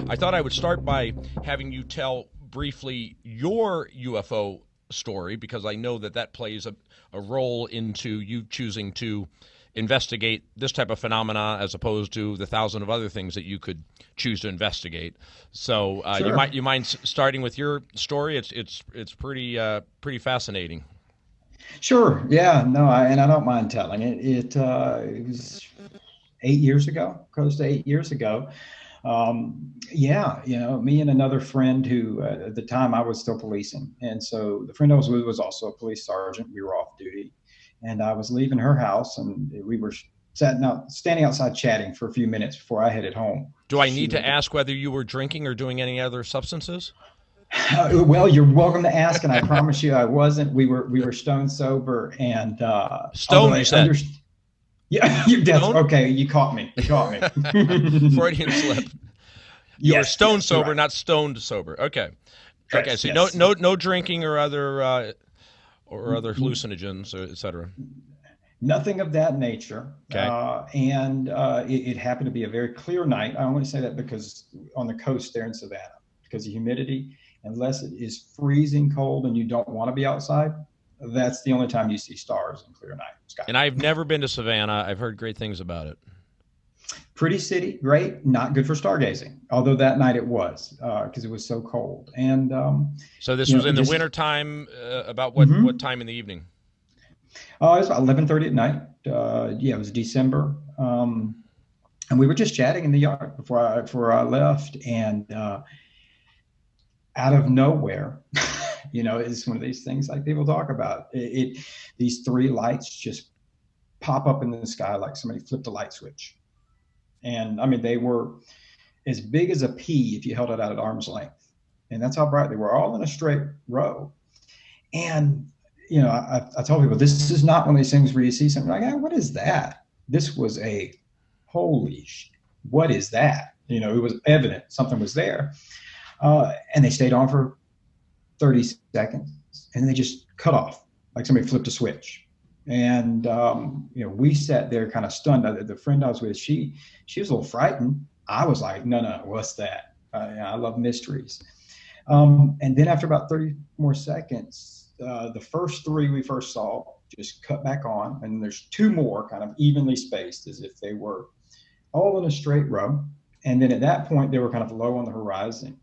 I thought I would start by having you tell briefly your UFO story, because I know that that plays a role into you choosing to investigate this type of phenomena as opposed to the thousand of other things that you could choose to investigate. So Sure. you mind starting with your story? It's pretty fascinating. Sure. Yeah. No, and I don't mind telling it. It was 8 years ago, close to 8 years ago. Yeah, me and another friend who at the time I was still policing. And so the friend I was with was also a police sergeant. We were off duty. And I was leaving her house and we were standing outside chatting for a few minutes before I headed home. Do I She need to lived ask whether you were drinking or doing any other substances? well, you're welcome to ask, and I promise you I wasn't. We were stone sober, and although Stone, you I said. understand. Yeah, that's Stone? okay. You caught me. You caught me. Freudian slip. You were Yes, stone yes, you're sober, right. not stoned sober. Okay. Okay. Correct. So Yes. no drinking or other hallucinogens, etc. Nothing of that nature. Okay. And it happened to be a very clear night. I only say that because on the coast there in Savannah, because of humidity, unless it is freezing cold and you don't want to be outside, that's the only time you see stars in clear night sky. And I've never been to Savannah. I've heard great things about it. Pretty city, great, not good for stargazing. Although that night it was, because it was so cold. And So this was in the just winter time. About what mm-hmm. time in the evening? It was about 11:30 at night. Yeah, it was December, and we were just chatting in the yard before I left, and out of nowhere, it's one of these things like people talk about. These three lights just pop up in the sky like somebody flipped a light switch. And I mean, they were as big as a pea if you held it out at arm's length. And that's how bright they were, all in a straight row. And, I tell people, this is not one of these things where you see something like, what is that? This was what is that? It was evident something was there. And they stayed on for 30 seconds and then they just cut off like somebody flipped a switch. And we sat there kind of stunned. The friend I was with, she was a little frightened. I was like, no, what's that? I love mysteries. And then after about 30 more seconds, the first three we first saw just cut back on, and there's two more kind of evenly spaced as if they were all in a straight row. And then at that point, they were kind of low on the horizon.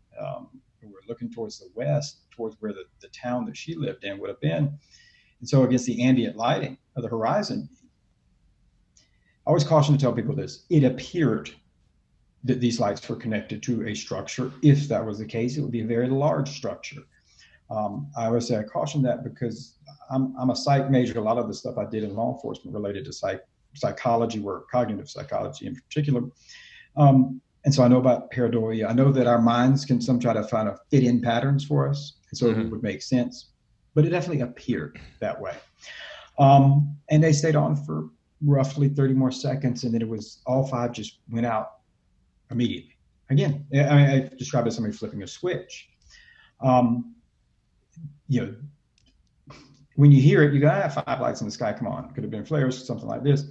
We were looking towards the west, towards where the town that she lived in would have been. And so against the ambient lighting of the horizon, I always caution to tell people this. It appeared that these lights were connected to a structure. If that was the case, it would be a very large structure. I always say I caution that because I'm a psych major. A lot of the stuff I did in law enforcement related to psychology work, cognitive psychology in particular. And so I know about pareidolia. I know that our minds can some try to find a fit in patterns for us. And so it would make sense. But it definitely appeared that way. And they stayed on for roughly 30 more seconds. And then it was all five just went out immediately. Again, I described it as somebody flipping a switch. When you hear it, you go, five lights in the sky, come on. Could have been flares, something like this.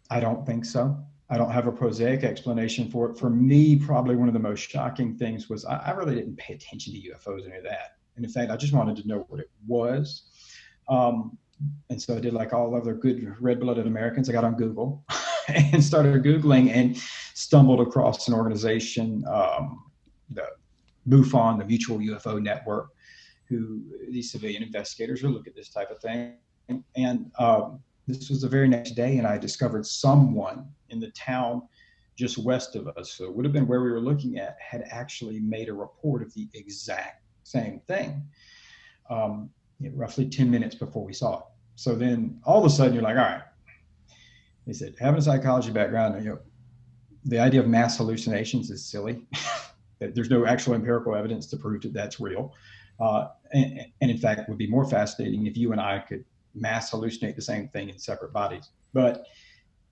I don't think so. I don't have a prosaic explanation for it. For me, probably one of the most shocking things was I really didn't pay attention to UFOs or any of that. And in fact, I just wanted to know what it was. And so I did like all other good red-blooded Americans. I got on Google and started Googling and stumbled across an organization, the MUFON, the Mutual UFO Network, who these civilian investigators will look at this type of thing. And this was the very next day, and I discovered someone in the town just west of us, so it would have been where we were looking at, had actually made a report of the exact same thing, roughly 10 minutes before we saw it. So then all of a sudden you're like, all right. They said, having a psychology background, the idea of mass hallucinations is silly. There's no actual empirical evidence to prove that that's real. And in fact, it would be more fascinating if you and I could mass hallucinate the same thing in separate bodies. But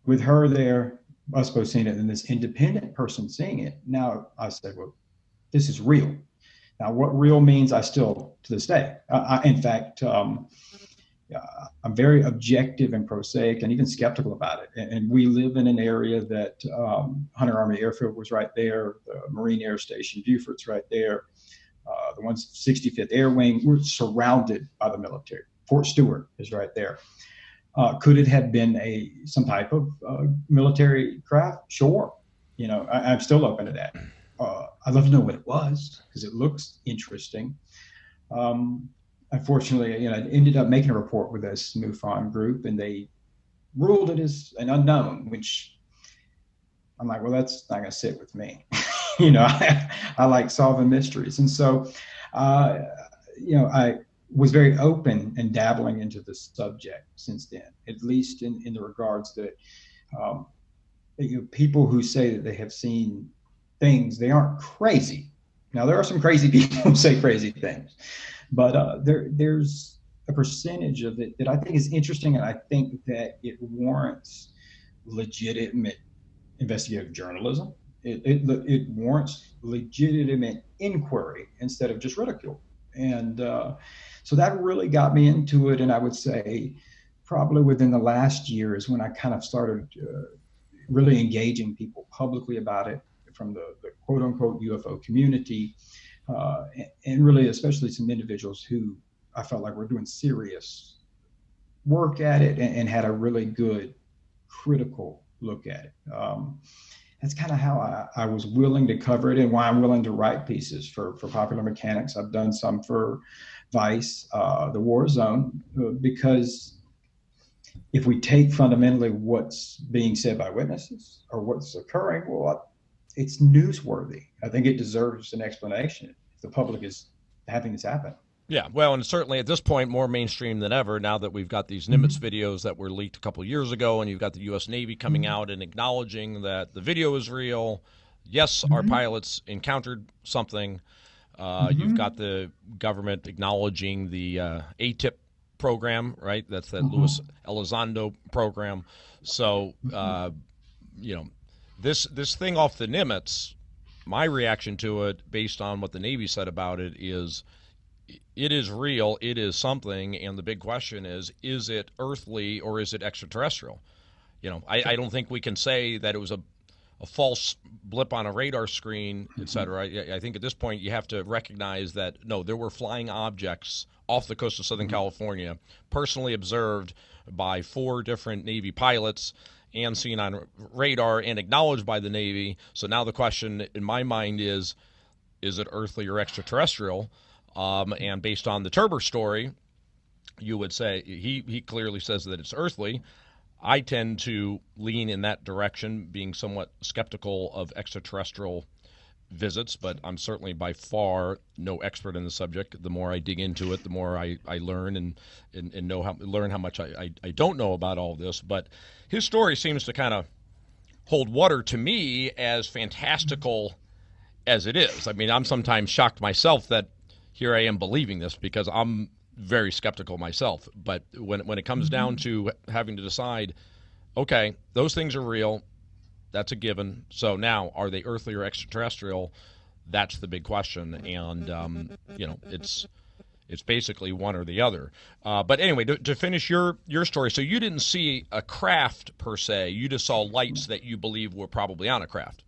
with her there, us both seeing it, and this independent person seeing it, now I said, well, this is real. Now, what real means, I still, to this day, in fact, I'm very objective and prosaic and even skeptical about it. And we live in an area that Hunter Army Airfield was right there, the Marine Air Station Buford's right there, the 165th Air Wing. We're surrounded by the military. Fort Stewart is right there. Could it have been some type of military craft? Sure. I'm still open to that. I'd love to know what it was because it looks interesting. Unfortunately, I ended up making a report with this MUFON group, and they ruled it as an unknown, which I'm like, well, that's not going to sit with me. I like solving mysteries. And so, I was very open and dabbling into the subject since then, at least in the regards that people who say that they have seen things, they aren't crazy. Now, there are some crazy people who say crazy things, but there's a percentage of it that I think is interesting, and I think that it warrants legitimate investigative journalism. It warrants legitimate inquiry instead of just ridicule. And so that really got me into it. And I would say probably within the last year is when I kind of started really engaging people publicly about it from the quote unquote UFO community. And really, especially some individuals who I felt like were doing serious work at it and had a really good critical look at it. That's kind of how I was willing to cover it and why I'm willing to write pieces for Popular Mechanics. I've done some for Vice, The War Zone, because if we take fundamentally what's being said by witnesses or what's occurring, well, it's newsworthy. I think it deserves an explanation if the public is having this happen. Yeah, well, and certainly at this point, more mainstream than ever, now that we've got these Nimitz videos that were leaked a couple of years ago, and you've got the U.S. Navy coming out and acknowledging that the video is real. Yes, our pilots encountered something. You've got the government acknowledging the ATIP program, right? That's that Luis Elizondo program. So, this thing off the Nimitz, my reaction to it, based on what the Navy said about it, is it is real, it is something, and the big question is it earthly or is it extraterrestrial? I don't think we can say that it was a false blip on a radar screen, et cetera. I think at this point you have to recognize that, no, there were flying objects off the coast of Southern California, personally observed by 4 different Navy pilots and seen on radar and acknowledged by the Navy. So now the question in my mind is it earthly or extraterrestrial? And based on the Turber story, you would say he clearly says that it's earthly. I tend to lean in that direction, being somewhat skeptical of extraterrestrial visits, but I'm certainly by far no expert in the subject. The more I dig into it, the more I learn and learn how much I don't know about all this. But his story seems to kind of hold water to me, as fantastical as it is. I mean, I'm sometimes shocked myself that here I am believing this, because I'm very skeptical myself. But when it comes down to having to decide, okay, those things are real, that's a given. So now, are they earthly or extraterrestrial? That's the big question. And it's basically one or the other. But anyway, to finish your story, so you didn't see a craft per se. You just saw lights that you believe were probably on a craft.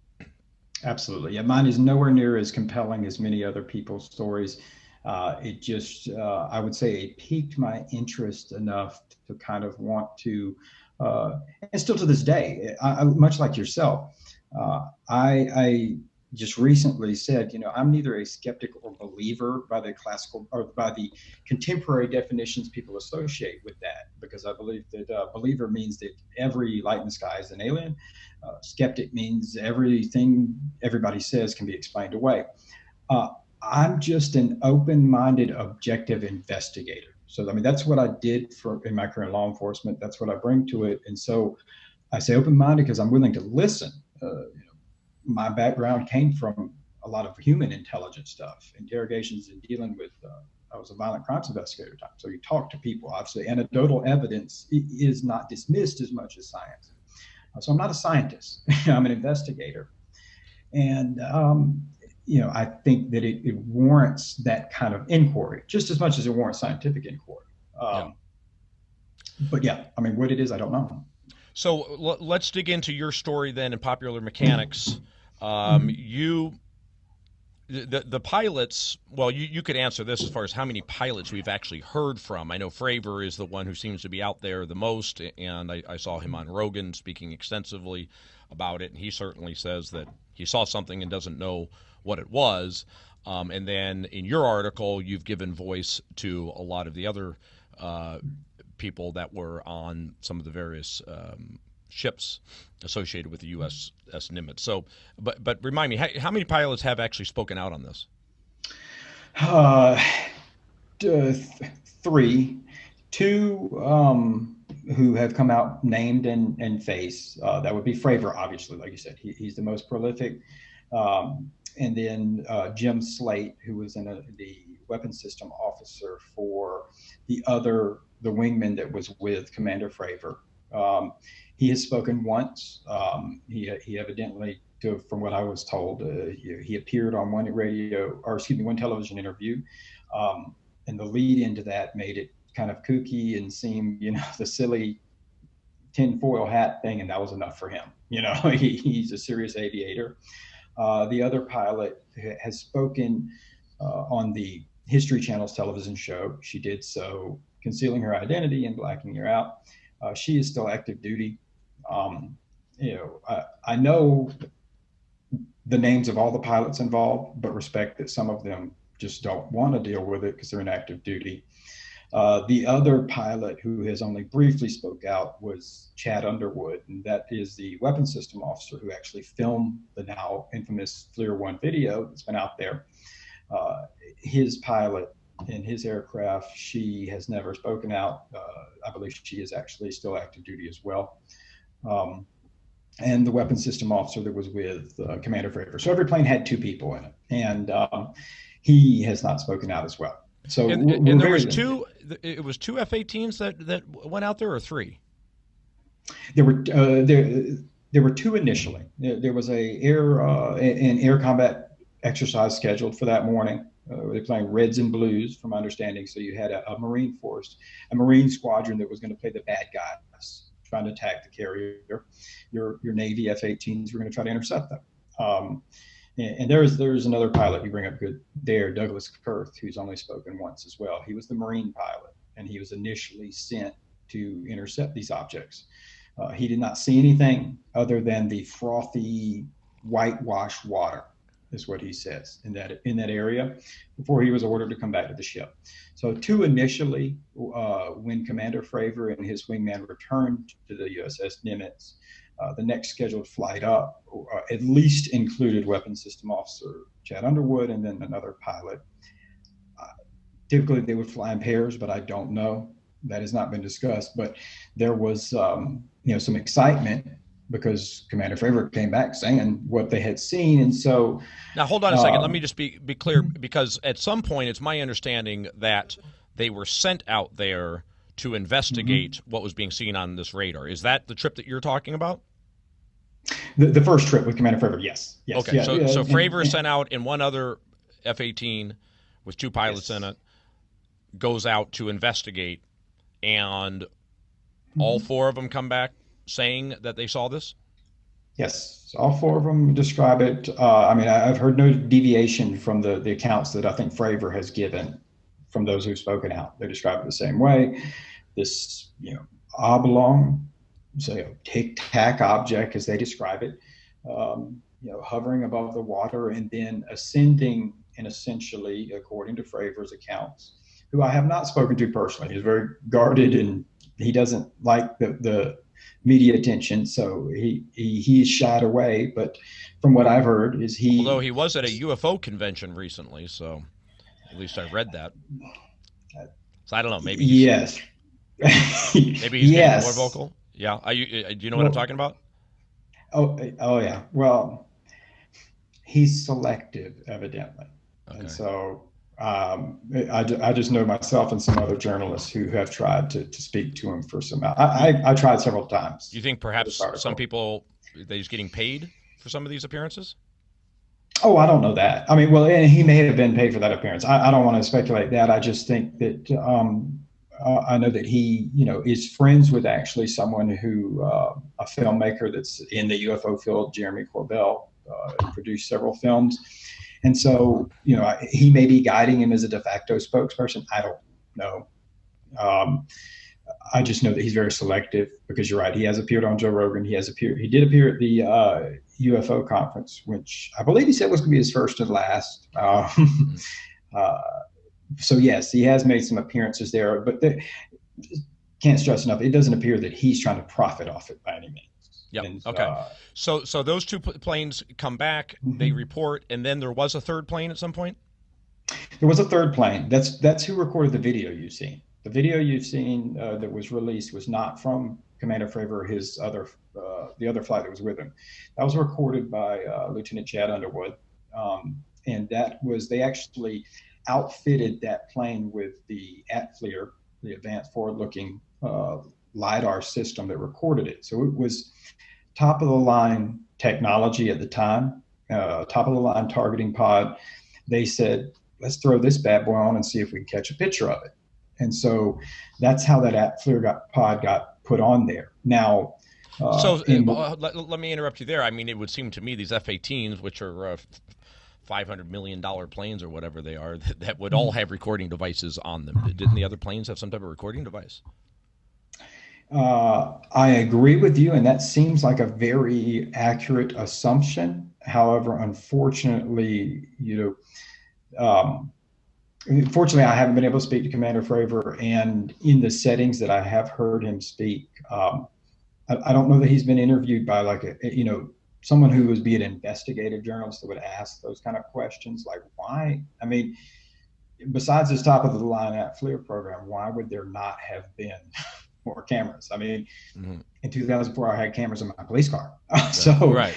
Absolutely. Yeah, mine is nowhere near as compelling as many other people's stories. It just, I would say it piqued my interest enough to kind of want to, and still to this day, I much like yourself, I just recently said, I'm neither a skeptic or believer by the classical or by the contemporary definitions people associate with that, because I believe that believer means that every light in the sky is an alien. Skeptic means everything everybody says can be explained away. I'm just an open-minded, objective investigator. So, I mean, that's what I did in my career in law enforcement. That's what I bring to it. And so I say open-minded because I'm willing to listen. My background came from a lot of human intelligence stuff, interrogations and dealing with, I was a violent crimes investigator at the time. So you talk to people, obviously. Anecdotal evidence is not dismissed as much as science. So I'm not a scientist. I'm an investigator. And, I think that it warrants that kind of inquiry just as much as it warrants scientific inquiry. But yeah, I mean, what it is, I don't know. So let's dig into your story then in Popular Mechanics. You the pilots, well, you could answer this as far as how many pilots we've actually heard from. I know Fravor is the one who seems to be out there the most, and I saw him on Rogan speaking extensively about it, and he certainly says that he saw something and doesn't know what it was. And then in your article, you've given voice to a lot of the other people that were on some of the various ships associated with the USS Nimitz. So, but remind me, how many pilots have actually spoken out on this? Three, two who have come out named and face. That would be Fravor, obviously, like you said, he's the most prolific. And then Jim Slate, who was the weapons system officer for the wingman that was with Commander Fravor. He has spoken once. He evidently, from what I was told, he appeared on one television interview, and the lead into that made it kind of kooky and seemed, the silly tinfoil hat thing, and that was enough for him. He's a serious aviator. The other pilot has spoken on the History Channel's television show. She did so concealing her identity and blacking her out. She is still active duty. I know the names of all the pilots involved, but respect that some of them just don't want to deal with it because they're in active duty. The other pilot who has only briefly spoke out was Chad Underwood, and that is the weapons system officer who actually filmed the now infamous FLIR 1 video that's been out there. His pilot in his aircraft, she has never spoken out. I believe she is actually still active duty as well. And the weapons system officer that was with Commander Fravor. So every plane had two people in it, and he has not spoken out as well. So and there was two. It was two F-18s that went out there, or three? There were two initially. There was an air combat exercise scheduled for that morning. They're playing reds and blues, from my understanding. So you had a Marine force, a Marine squadron that was going to play the bad guys, trying to attack the carrier. Your Navy F-18s were going to try to intercept them. And there's another pilot you bring up good there, Douglas Kurth, who's only spoken once as well. He was the Marine pilot, and he was initially sent to intercept these objects. He did not see anything other than the frothy, whitewashed water, is what he says, in that area, before he was ordered to come back to the ship. So two initially, when Commander Fravor and his wingman returned to the USS Nimitz, the next scheduled flight up at least included weapons system officer Chad Underwood and then another pilot. Typically they would fly in pairs, but I don't know. That has not been discussed. But there was some excitement because Commander Fravor came back saying what they had seen. And so now hold on a second. Let me just be clear, because at some point it's my understanding that they were sent out there to investigate what was being seen on this radar. Is that the trip that you're talking about? The first trip with Commander Fravor, yes. Okay, yeah, so Fravor sent out in one other F-18 with two pilots in it, goes out to investigate, and all four of them come back saying that they saw this? Yes, all four of them describe it. I've heard no deviation from the accounts that I think Fravor has given from those who've spoken out. They describe it the same way. This, oblong, say, Tic Tac object, as they describe it, hovering above the water and then ascending, and essentially, according to Fravor's accounts, who I have not spoken to personally. He's very guarded and he doesn't like the media attention, so he's shied away. But from what I've heard, although he was at a UFO convention recently, so at least I read that. So I don't know. Maybe yes. Maybe he's getting more vocal. Yeah. Do you know what I'm talking about? Oh yeah. Well, he's selective, evidently, and so I just know myself and some other journalists who have tried to speak to him for some. I tried several times. Do you think perhaps some people, they're just getting paid for some of these appearances? Oh, I don't know that. And he may have been paid for that appearance. I don't want to speculate that. I just think that I know that he, is friends with actually someone who, a filmmaker that's in the UFO field, Jeremy Corbell, produced several films. And so, he may be guiding him as a de facto spokesperson. I don't know. I just know that he's very selective, because you're right. He has appeared on Joe Rogan. He did appear at the UFO conference, which I believe he said was going to be his first and last. So yes, he has made some appearances there, but can't stress enough, it doesn't appear that he's trying to profit off it by any means. Yep. Okay. So those two planes come back, they report, and then there was a third plane at some point? There was a third plane. That's who recorded the video you've seen. The video you've seen that was released was not from Commander Fravor or his the other flight that was with him. That was recorded by Lieutenant Chad Underwood. And they actually outfitted that plane with the ATFLIR, the Advanced Forward-Looking LiDAR system that recorded it. So it was top of the line technology at the time, top of the line targeting pod. They said, let's throw this bad boy on and see if we can catch a picture of it. And so that's how that ATFLIR pod got put on there. Now, let me interrupt you there. I mean, it would seem to me these F-18s, which are $500 million planes or whatever they are, that would all have recording devices on them. Didn't the other planes have some type of recording device? I agree with you, and that seems like a very accurate assumption. However, unfortunately, fortunately, I haven't been able to speak to Commander Fravor, and in the settings that I have heard him speak, I don't know that he's been interviewed by someone who would be an investigative journalist that would ask those kind of questions, like why? I mean, besides this top of the line ATFLIR program, why would there not have been more cameras? I mean, in 2004, I had cameras in my police car. Right.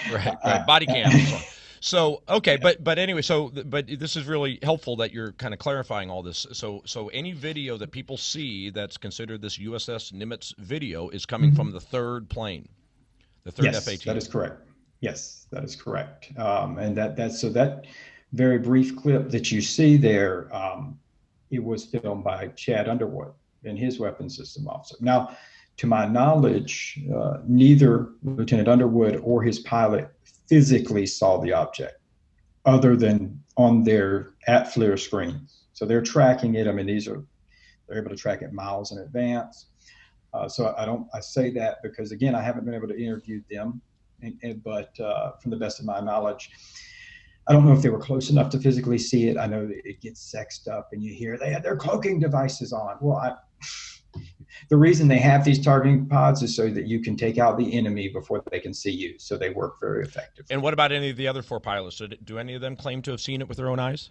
Body cams. So, okay, but anyway, but this is really helpful that you're kind of clarifying all this. So any video that people see that's considered this USS Nimitz video is coming from the third plane, the third F-18. F-18. That is correct. Yes, that is correct. And that very brief clip that you see there, it was filmed by Chad Underwood and his weapons system officer. Now, to my knowledge, neither Lieutenant Underwood or his pilot physically saw the object, other than on their ATFLIR screens. So they're tracking it. I mean, they're able to track it miles in advance. So I say that because, again, I haven't been able to interview them, but from the best of my knowledge, I don't know if they were close enough to physically see it. I know that it gets sexed up and you hear they had their cloaking devices on. Well, the reason they have these targeting pods is so that you can take out the enemy before they can see you. So they work very effectively. And what about any of the other four pilots? Do any of them claim to have seen it with their own eyes?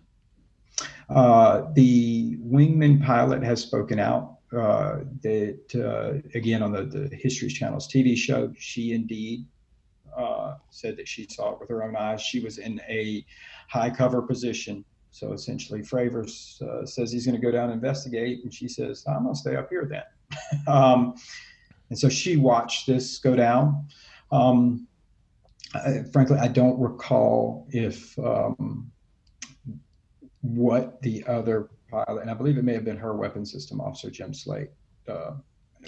The wingman pilot has spoken out that, again, on the History Channel's TV show, she indeed said that she saw it with her own eyes. She was in a high cover position. So essentially, Fravor says he's going to go down and investigate, and she says, I'm going to stay up here then. And so she watched this go down. Frankly, I don't recall if what the other pilot, and I believe it may have been her weapons system officer, Jim Slate, but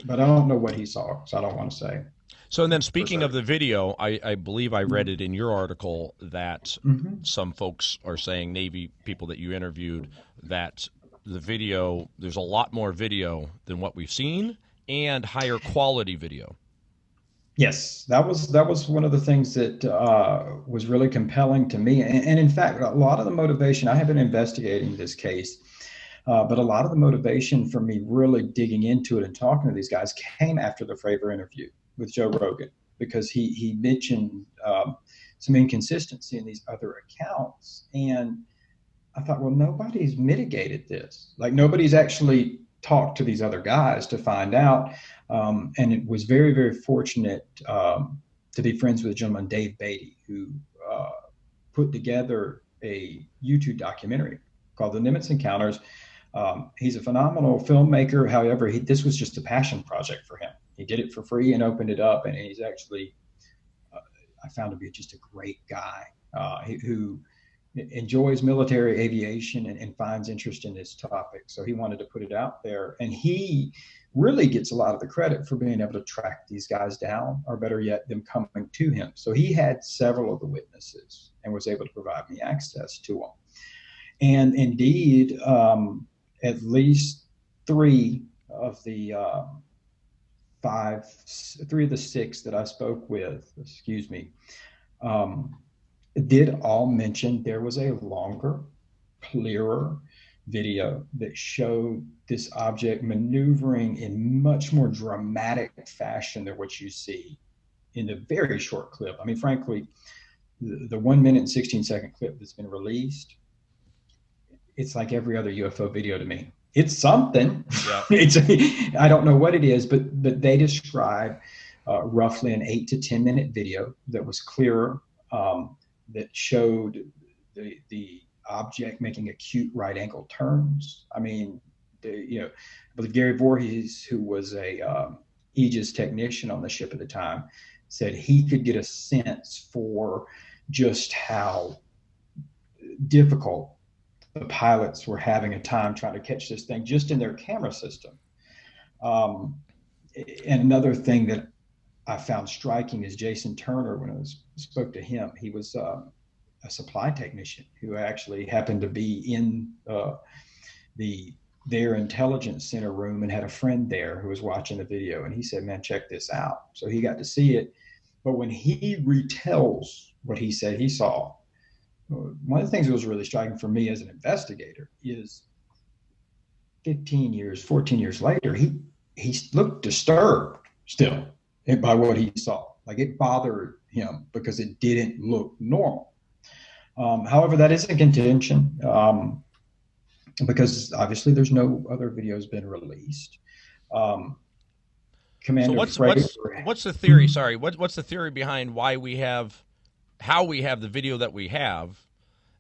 I don't know what he saw, so I don't want to say. So, and then speaking of the video, I believe I read it in your article that some folks are saying, Navy people that you interviewed, that the video, there's a lot more video than what we've seen and higher quality video. Yes, that was one of the things that was really compelling to me. And in fact, a lot of the motivation, I have been investigating this case, but a lot of the motivation for me really digging into it and talking to these guys came after the Fravor interview with Joe Rogan, because he mentioned some inconsistency in these other accounts. And I thought, well, nobody's mitigated this. Like, nobody's actually talked to these other guys to find out. And it was very, very fortunate to be friends with a gentleman, Dave Beatty, who put together a YouTube documentary called The Nimitz Encounters. He's a phenomenal filmmaker. However, this was just a passion project for him. He did it for free and opened it up. And he's actually, I found to be just a great guy who, enjoys military aviation and finds interest in this topic. So he wanted to put it out there. And he really gets a lot of the credit for being able to track these guys down, or better yet, them coming to him. So he had several of the witnesses and was able to provide me access to them. And indeed, at least three of the six that I spoke with, did all mention there was a longer, clearer video that showed this object maneuvering in much more dramatic fashion than what you see in the very short clip. I mean, frankly, the 1 minute and 16-second clip that's been released, it's like every other UFO video to me. It's something. Yeah. I don't know what it is, but they describe roughly an 8 to 10 minute video that was clearer, that showed the object making acute right angle turns. I mean, I believe Gary Voorhees, who was a Aegis technician on the ship at the time, said he could get a sense for just how difficult the pilots were having a time trying to catch this thing just in their camera system. And another thing that I found striking is Jason Turner. When I spoke to him, he was a supply technician who actually happened to be in their intelligence center room and had a friend there who was watching the video. And he said, man, check this out. So he got to see it. But when he retells what he said he saw, one of the things that was really striking for me as an investigator is 14 years later, he looked disturbed still by what he saw. Like, it bothered him because it didn't look normal. However, that is a contention, because obviously there's no other videos been released. Commander what's the theory? Sorry, what's the theory behind how we have the video that we have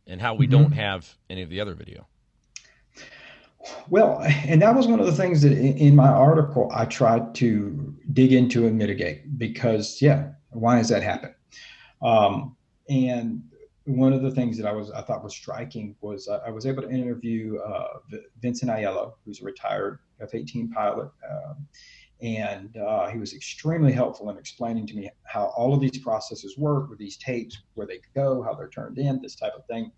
and how we don't have any of the other video? Well, and that was one of the things that in my article I tried to dig into and mitigate, because why does that happen? And one of the things that I thought was striking was I was able to interview Vincent Aiello, who's a retired F-18 pilot, and he was extremely helpful in explaining to me how all of these processes work with these tapes, where they go, how they're turned in, this type of thing.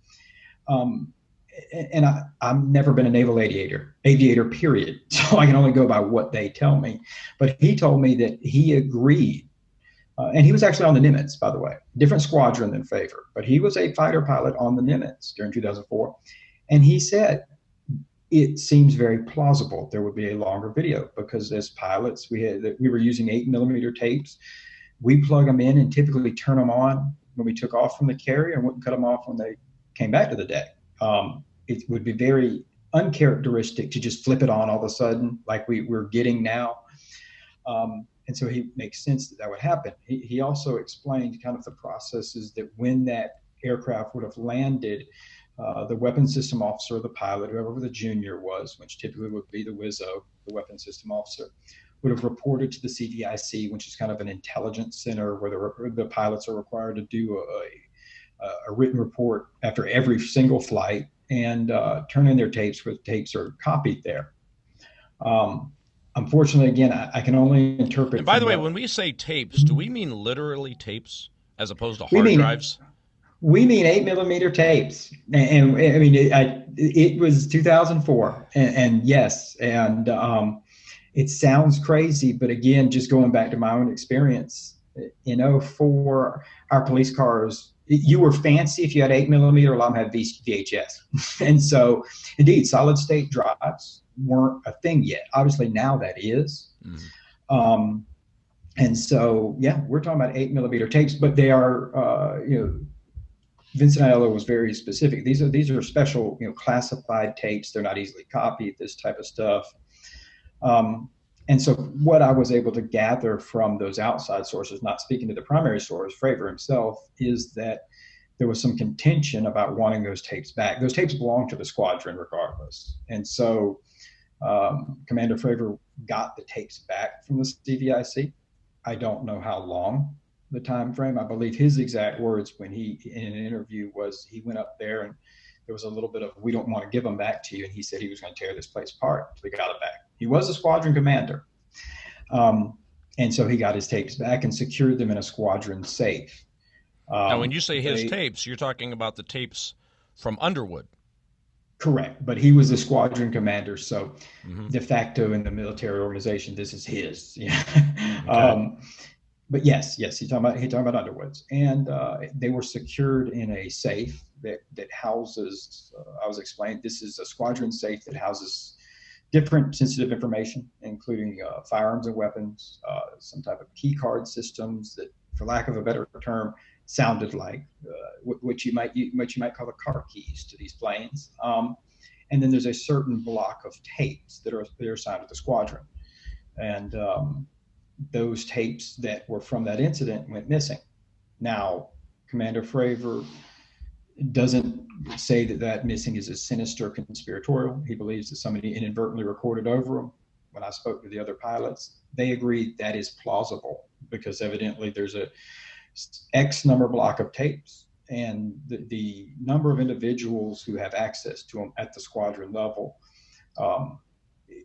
And I've never been a naval aviator, period. So I can only go by what they tell me. But he told me that he agreed. And he was actually on the Nimitz, by the way, different squadron than Favor. But he was a fighter pilot on the Nimitz during 2004. And he said, it seems very plausible there would be a longer video, because as pilots, we were using 8mm tapes. We plug them in and typically turn them on when we took off from the carrier, and wouldn't cut them off when they came back to the deck. It would be very uncharacteristic to just flip it on all of a sudden, like we're getting now. And so he makes sense that would happen. He also explained kind of the processes that when that aircraft would have landed, the weapons system officer, the pilot, whoever the junior was, which typically would be the WISO, the weapons system officer, would have reported to the CDIC, which is kind of an intelligence center where the pilots are required to do a written report after every single flight and turn in their tapes, where tapes are copied there. Unfortunately, again, I can only interpret. And by the way, when we say tapes, do we mean literally tapes as opposed to hard drives? We mean 8mm tapes, and I mean it was 2004, and yes, and it sounds crazy, but again, just going back to my own experience, for our police cars, you were fancy if you had 8mm. A lot of them had VHS, and so indeed, solid state drives weren't a thing yet. Obviously, now that is. Mm-hmm. And so, we're talking about 8mm tapes, but they are, Vincent Aiello was very specific. These are special, classified tapes. They're not easily copied, this type of stuff. And so what I was able to gather from those outside sources, not speaking to the primary source, Fravor himself, is that there was some contention about wanting those tapes back. Those tapes belong to the squadron regardless. And so Commander Fravor got the tapes back from the CDIC. I don't know how long the time frame. I believe his exact words when he, in an interview, was he went up there and there was a little bit of, we don't want to give them back to you. And he said he was going to tear this place apart until he got it back. He was a squadron commander. And so he got his tapes back and secured them in a squadron safe. Now, when you say his tapes, you're talking about the tapes from Underwood. Correct. But he was the squadron commander. So de facto in the military organization, this is his. Yeah. Okay. But yes, he's talking about Underwood's. And they were secured in a safe that houses, I was explained, this is a squadron safe that houses different sensitive information, including firearms and weapons, some type of key card systems that, for lack of a better term, sounded like what you might call the car keys to these planes. And then there's a certain block of tapes that are assigned to the squadron. And those tapes that were from that incident went missing. Now, Commander Fravor doesn't say that missing is a sinister conspiratorial. He believes that somebody inadvertently recorded over them. When I spoke to the other pilots, they agreed that is plausible because evidently there's a X number block of tapes, and the number of individuals who have access to them at the squadron level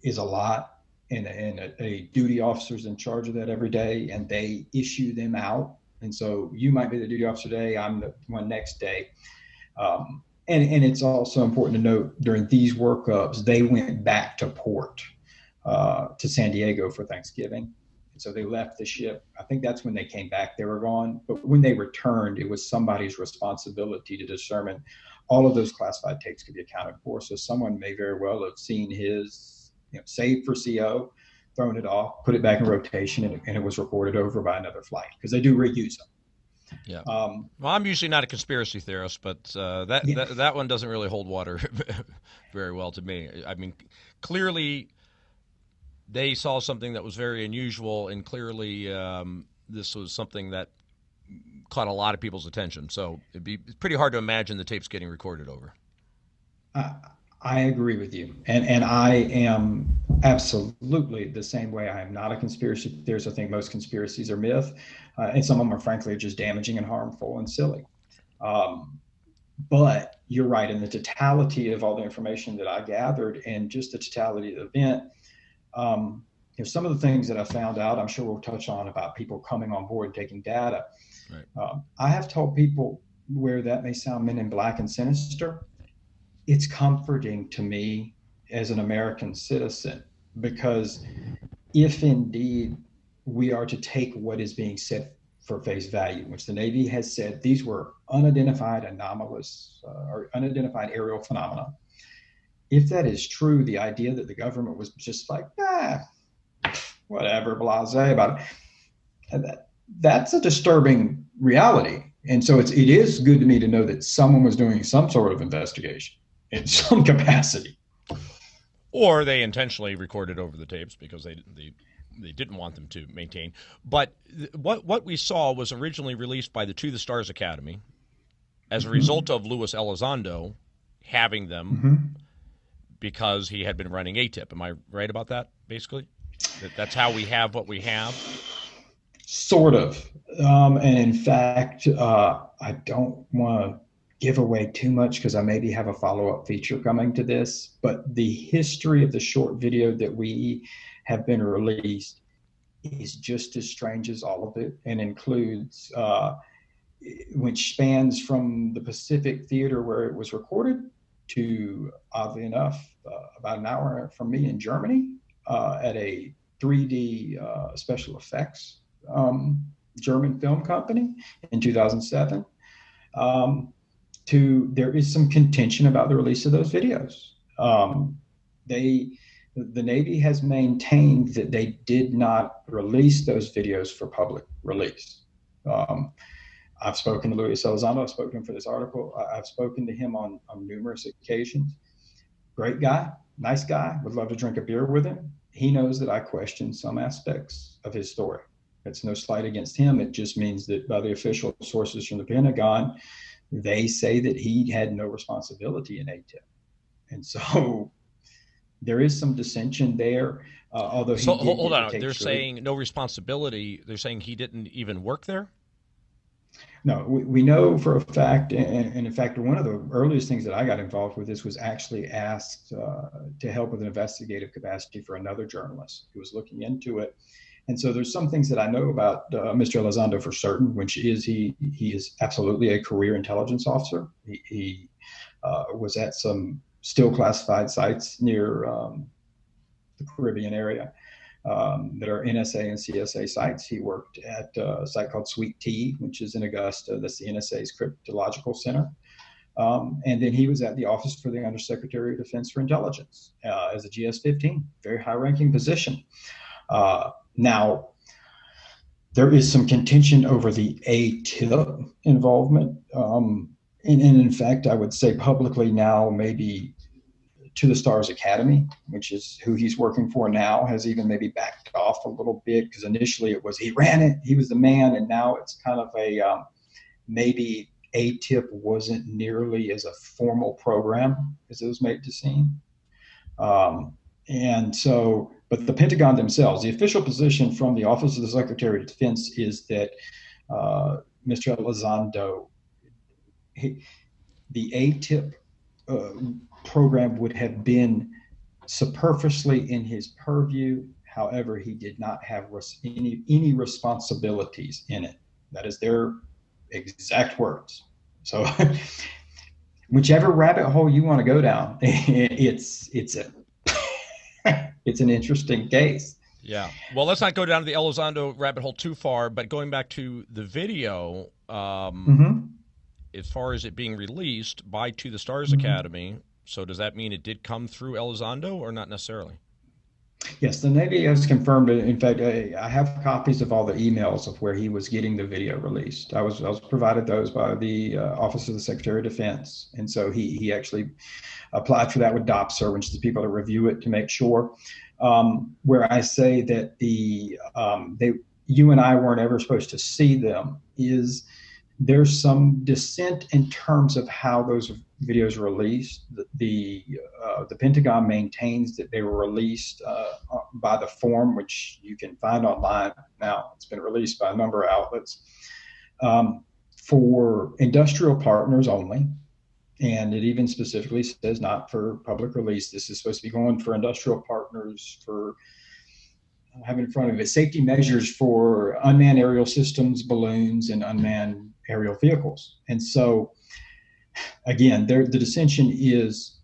is a lot. And a duty officer's in charge of that every day, and they issue them out. And so you might be the duty officer today, I'm the one next day. And it's also important to note during these workups, they went back to port to San Diego for Thanksgiving. And so they left the ship. I think that's when they came back, they were gone. But when they returned, it was somebody's responsibility to determine all of those classified tapes could be accounted for. So someone may very well have seen his, saved for CO, thrown it off, put it back in rotation, and it was recorded over by another flight because they do reuse them. Yeah. Well, I'm usually not a conspiracy theorist, but that one doesn't really hold water very well to me. I mean, clearly they saw something that was very unusual, and clearly this was something that caught a lot of people's attention. So it'd be pretty hard to imagine the tapes getting recorded over. I agree with you. And I am absolutely the same way. I am not a conspiracy theorist. I think most conspiracies are myth. And some of them are frankly just damaging and harmful and silly. But you're right. In the totality of all the information that I gathered and just the totality of the event, some of the things that I found out, I'm sure we'll touch on about people coming on board and taking data. Right. I have told people where that may sound Men in Black and sinister. It's comforting to me as an American citizen, because if indeed we are to take what is being said for face value, which the Navy has said these were unidentified anomalous or unidentified aerial phenomena, if that is true, the idea that the government was just like, whatever, blasé about it, that's a disturbing reality. And so it is good to me to know that someone was doing some sort of investigation in some capacity. Or they intentionally recorded over the tapes because they didn't want them to maintain. But what we saw was originally released by the To the Stars Academy as a result of Luis Elizondo having them because he had been running ATIP. Am I right about that, basically? That's how we have what we have? Sort of. And in fact, I don't want to give away too much because I maybe have a follow-up feature coming to this, but the history of the short video that we have been released is just as strange as all of it, and includes which spans from the Pacific Theater where it was recorded to, oddly enough, about an hour from me in Germany at a 3D special effects German film company in 2007. There is some contention about the release of those videos. The Navy has maintained that they did not release those videos for public release. I've spoken to Luis Elizondo. I've spoken to him for this article. I've spoken to him on numerous occasions. Great guy, nice guy, would love to drink a beer with him. He knows that I question some aspects of his story. It's no slight against him. It just means that by the official sources from the Pentagon, they say that he had no responsibility in ATIP. And so there is some dissension there. Although hold on. They're saying no responsibility. They're saying he didn't even work there? No, we know for a fact, and in fact, one of the earliest things that I got involved with this was actually asked to help with an investigative capacity for another journalist who was looking into it. And so there's some things that I know about Mr. Elizondo for certain, which is he is absolutely a career intelligence officer. He was at some still classified sites near the Caribbean area that are NSA and CSA sites. He worked at a site called Sweet Tea, which is in Augusta. That's the NSA's Cryptological Center. And then he was at the Office for the Undersecretary of Defense for Intelligence as a GS-15, very high-ranking position. Now, there is some contention over the ATIP involvement. And in fact, I would say publicly now, maybe To the Stars Academy, which is who he's working for now, has even maybe backed off a little bit, because initially it was he ran it, he was the man, and now it's kind of a maybe ATIP wasn't nearly as a formal program as it was made to seem. And so, but the Pentagon themselves, the official position from the Office of the Secretary of Defense is that Mr. Elizondo, the ATIP program would have been superficially in his purview. However, he did not have any responsibilities in it. That is their exact words. So whichever rabbit hole you want to go down, it's an interesting case. Yeah. Well, let's not go down to the Elizondo rabbit hole too far, but going back to the video, as far as it being released by To the Stars Academy, so does that mean it did come through Elizondo or not necessarily? Yes, the Navy has confirmed it. In fact, I have copies of all the emails of where he was getting the video released. I was provided those by the Office of the Secretary of Defense, and so he actually applied for that with DOPSR, which is the people to review it to make sure. Where I say that you and I weren't ever supposed to see them is there's some dissent in terms of how those videos were released. The Pentagon maintains that they were released by the form, which you can find online now. It's been released by a number of outlets for industrial partners only. And it even specifically says not for public release. This is supposed to be going for industrial partners for having in front of it safety measures for unmanned aerial systems, balloons, and unmanned aerial vehicles. And so, again, the dissension is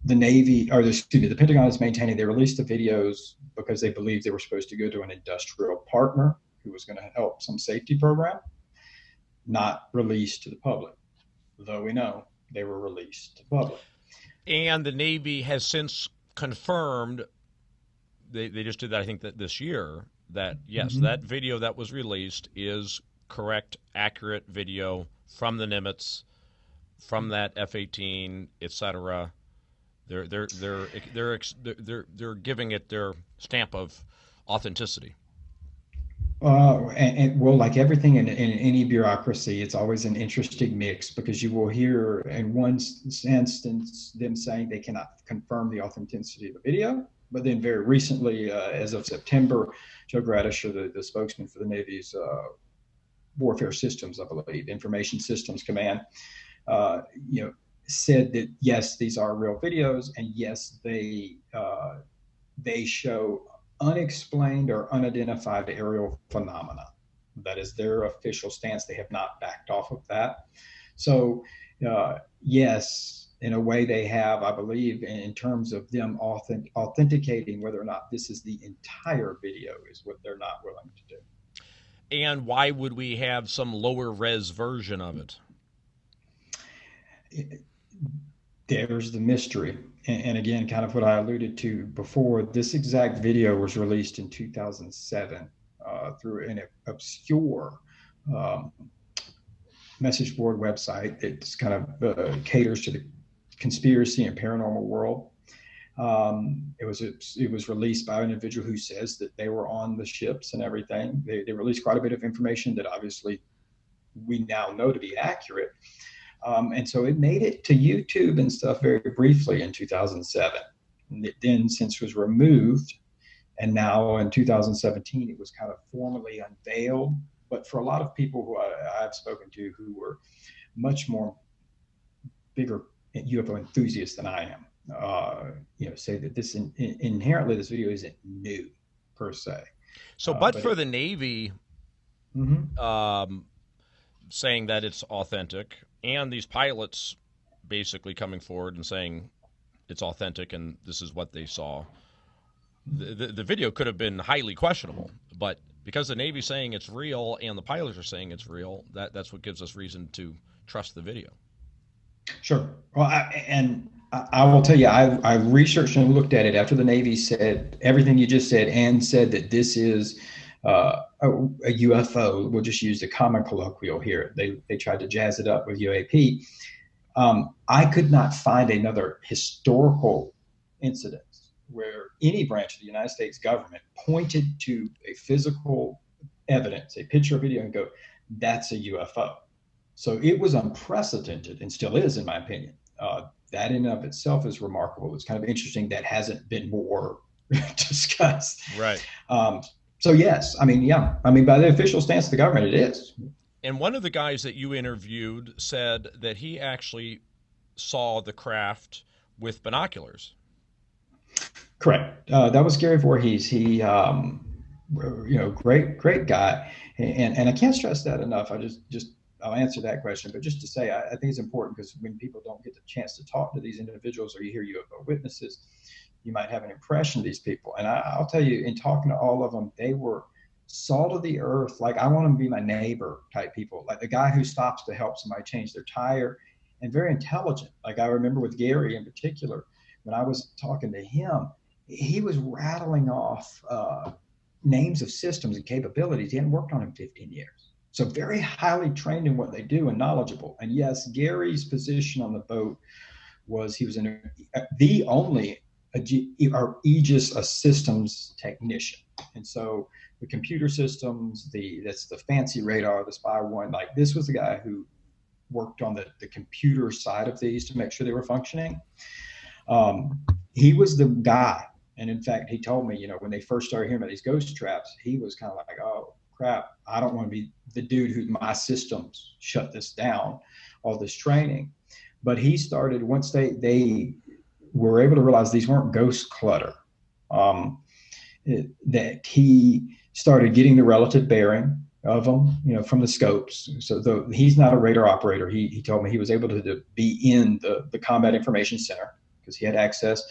the Pentagon is maintaining they released the videos because they believed they were supposed to go to an industrial partner who was going to help some safety program, not released to the public, though we know they were released to the public. And the Navy has since confirmed, they just did that, I think, that this year, that yes, that video that was released is correct, accurate video from the Nimitz, from that F-18, etc. They're giving it their stamp of authenticity. And well, like everything in any bureaucracy, it's always an interesting mix, because you will hear in one instance them saying they cannot confirm the authenticity of the video. But then very recently, as of September, Joe Gradisher, the spokesman for the Navy's Warfare Systems, I believe, Information Systems Command, said that yes, these are real videos, and yes, they show unexplained or unidentified aerial phenomena. That is their official stance. They have not backed off of that. So yes, in a way they have, I believe, in terms of them authenticating whether or not this is the entire video is what they're not willing to do. And why would we have some lower res version of it? There's the mystery. And again, kind of what I alluded to before, this exact video was released in 2007 through an obscure message board website that kind of caters to the conspiracy and paranormal world. It was released by an individual who says that they were on the ships and everything. They released quite a bit of information that obviously we now know to be accurate. And so it made it to YouTube and stuff very briefly in 2007. And it then since was removed, and now in 2017 it was kind of formally unveiled But for a lot of people who I've spoken to who were much more bigger UFO enthusiasts than I am, say that this inherently this video isn't new per se. So, but for the Navy saying that it's authentic, and these pilots basically coming forward and saying it's authentic and this is what they saw, the video could have been highly questionable. But because the Navy's saying it's real and the pilots are saying it's real, that's what gives us reason to trust the video. Sure. Well, I will tell you, I researched and looked at it after the Navy said everything you just said and said that this is a UFO. We'll just use the common colloquial here. They tried to jazz it up with UAP. I could not find another historical incident where any branch of the United States government pointed to a physical evidence, a picture or video, and go, that's a UFO. So it was unprecedented and still is, in my opinion. That in and of itself is remarkable. It's kind of interesting that hasn't been more discussed. Right. So yes, by the official stance of the government, it is. And one of the guys that you interviewed said that he actually saw the craft with binoculars. Correct. That was Gary Voorhees. He, great guy. And I can't stress that enough. I'll answer that question, but just to say, I think it's important because when people don't get the chance to talk to these individuals or you hear UFO witnesses, you might have an impression of these people. And I'll tell you, in talking to all of them, they were salt of the earth. Like, I want them to be my neighbor type people, like the guy who stops to help somebody change their tire, and very intelligent. Like, I remember with Gary in particular, when I was talking to him, he was rattling off names of systems and capabilities. He hadn't worked on them in 15 years. So very highly trained in what they do and knowledgeable. And yes, Gary's position on the boat was he was the only Aegis systems technician. And so the computer systems, that's the fancy radar, the Spy 1, like this was the guy who worked on the computer side of these to make sure they were functioning. He was the guy. And in fact, he told me, when they first started hearing about these ghost traps, he was kind of like, oh, crap, I don't want to be the dude who my systems shut this down, all this training. But he started, once they were able to realize these weren't ghost clutter, that he started getting the relative bearing of them, from the scopes. So he's not a radar operator. He told me he was able to be in the Combat Information Center because he had access.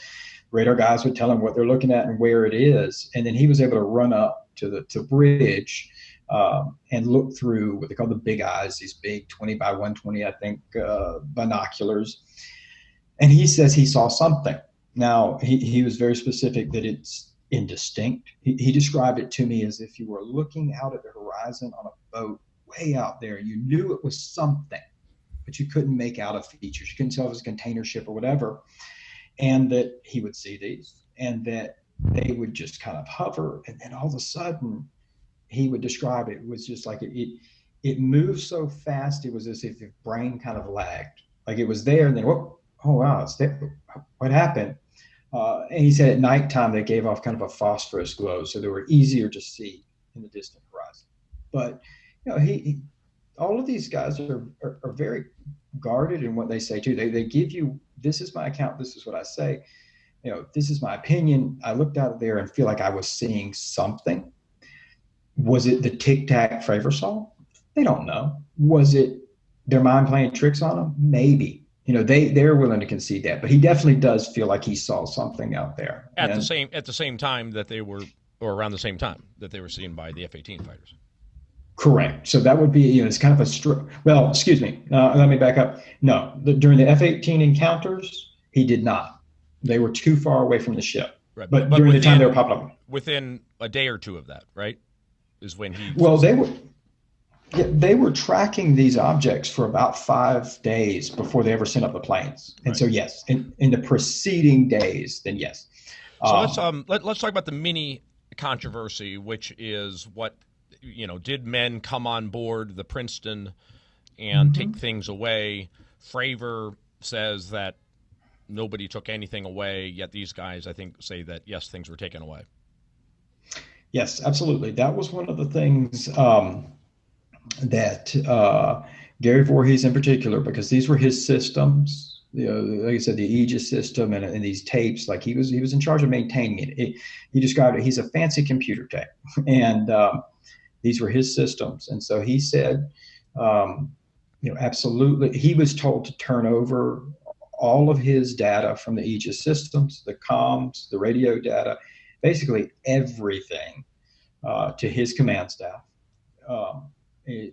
Radar guys would tell him what they're looking at and where it is. And then he was able to run up to the bridge and look through what they call the big eyes, these big 20 by 120, I think, binoculars. And he says he saw something. Now, he was very specific that it's indistinct. He described it to me as if you were looking out at the horizon on a boat way out there. You knew it was something, but you couldn't make out a features. You couldn't tell if it was a container ship or whatever. And that he would see these and that they would just kind of hover. And then all of a sudden, he would describe it was just like it moved so fast. It was as if your brain kind of lagged. Like it was there and then, oh wow, it's there. What happened? And he said at nighttime, they gave off kind of a phosphorus glow. So they were easier to see in the distant horizon. But, all of these guys are very guarded in what they say too. They give you, this is my account, this is what I say, this is my opinion. I looked out there and feel like I was seeing something. Was it the Tic Tac flavor song? They don't know. Was it their mind playing tricks on them? Maybe. They're willing to concede that, but he definitely does feel like he saw something out there. At the same time that they were, or around the same time that they were seen by the F-18 fighters. Correct. So that would be, it's kind of well, excuse me. Let me back up. No, during the F-18 encounters, he did not. They were too far away from the ship. Right. But during the time they were popping up. Within a day or two of that, right? Is when he. Well, they were tracking these objects for about 5 days before they ever sent up the planes. And so, yes, in the preceding days, then yes. So let's talk about the mini controversy, which is what, did men come on board the Princeton and take things away? Fravor says that nobody took anything away, yet these guys, I think, say that, yes, things were taken away. Yes, absolutely. That was one of the things that Gary Voorhees in particular, because these were his systems, like I said, the Aegis system and these tapes, like he was in charge of maintaining it. He described it, he's a fancy computer tech, and these were his systems. And so he said, absolutely, he was told to turn over all of his data from the Aegis systems, the comms, the radio data, basically everything to his command staff.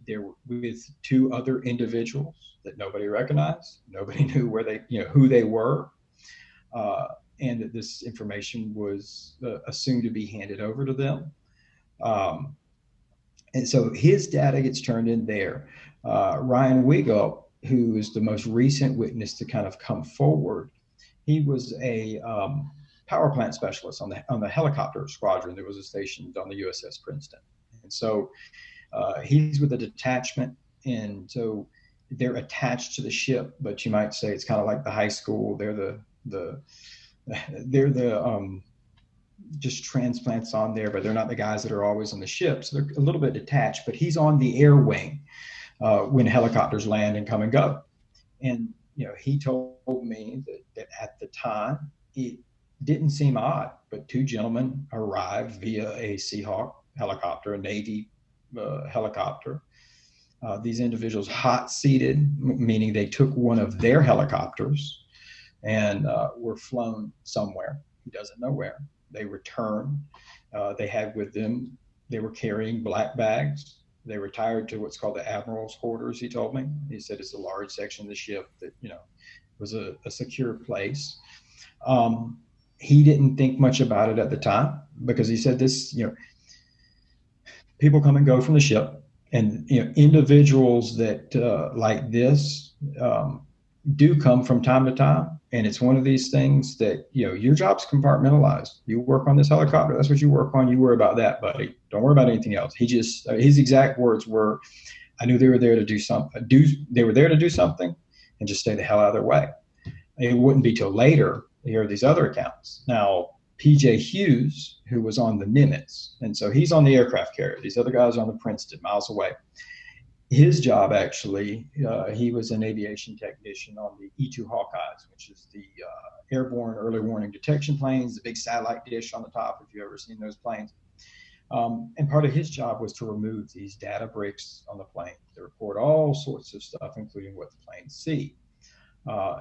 There were with two other individuals that nobody recognized. Nobody knew where they, who they were, and that this information was assumed to be handed over to them. And so his data gets turned in there. Ryan Wiegel, who is the most recent witness to kind of come forward, he was a power plant specialist on the helicopter squadron that was stationed on the USS Princeton. And so he's with a detachment, and so they're attached to the ship, but you might say it's kind of like the high school. They're the just transplants on there, but they're not the guys that are always on the ship. So they're a little bit detached, but he's on the air wing when helicopters land and come and go. And, he told me that at the time, it didn't seem odd, but two gentlemen arrived via a Seahawk helicopter, a Navy helicopter. These individuals hot seated, meaning they took one of their helicopters and were flown somewhere. He doesn't know where. They returned. They had with them, they were carrying black bags. They retired to what's called the Admiral's quarters, he told me. He said it's a large section of the ship that, was a secure place. He didn't think much about it at the time because he said this, people come and go from the ship, and, individuals that like this do come from time to time. And it's one of these things that, your job's compartmentalized. You work on this helicopter. That's what you work on. You worry about that, buddy. Don't worry about anything else. His exact words were, I knew they were there to do something. They were there to do something and just stay the hell out of their way. It wouldn't be till later to hear these other accounts. Now, PJ Hughes, who was on the Nimitz, and so he's on the aircraft carrier. These other guys are on the Princeton, miles away. His job, actually, he was an aviation technician on the E-2 Hawkeyes, which is the airborne early warning detection planes, the big satellite dish on the top, if you've ever seen those planes. And part of his job was to remove these data bricks on the plane to record all sorts of stuff, including what the planes see.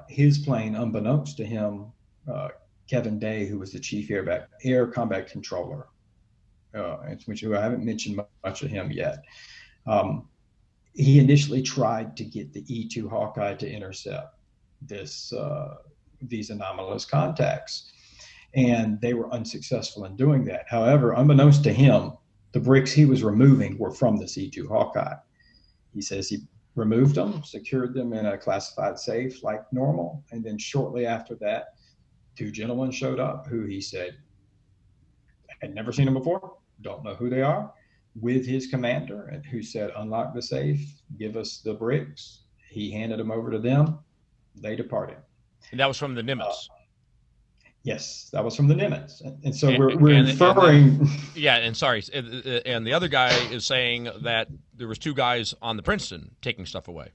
His plane, unbeknownst to him, Kevin Day, who was the chief air combat controller, which I haven't mentioned much of him yet. He initially tried to get the E-2 Hawkeye to intercept these anomalous contacts, and they were unsuccessful in doing that. However, unbeknownst to him, the bricks he was removing were from this E-2 Hawkeye. He says he removed them, secured them in a classified safe like normal, and then shortly after that, two gentlemen showed up who he said had never seen them before, don't know who they are, with his commander, and who said, unlock the safe, give us the bricks. He handed them over to them. They departed. And that was from the Nimitz. Yes, that was from the Nimitz. And so we're inferring. And sorry. And the other guy is saying that there was two guys on the Princeton taking stuff away.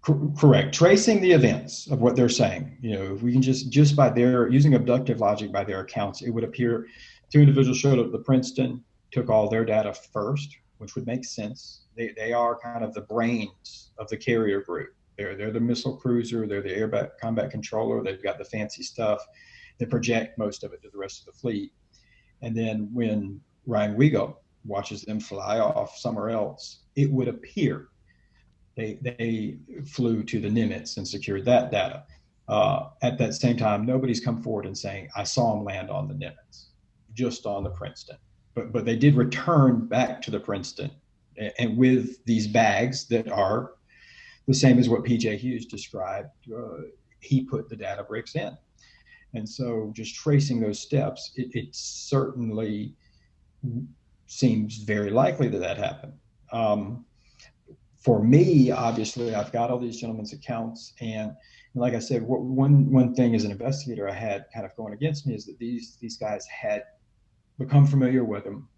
Correct. Tracing the events of what they're saying. If we can just by their, using abductive logic by their accounts, it would appear two individuals showed up at the Princeton, took all their data first, which would make sense. They are kind of the brains of the carrier group. They're the missile cruiser. They're the air combat controller. They've got the fancy stuff. They project most of it to the rest of the fleet. And then when Ryan Wiegel watches them fly off somewhere else, it would appear they flew to the Nimitz and secured that data. At that same time, nobody's come forward and saying, I saw them land on the Nimitz, just on the Princeton. But they did return back to the Princeton, and with these bags that are the same as what PJ Hughes described. He put the data bricks in. And so just tracing those steps, it certainly seems very likely that happened. For me, obviously, I've got all these gentlemen's accounts. And like I said, one thing as an investigator I had kind of going against me is that these guys had become familiar with them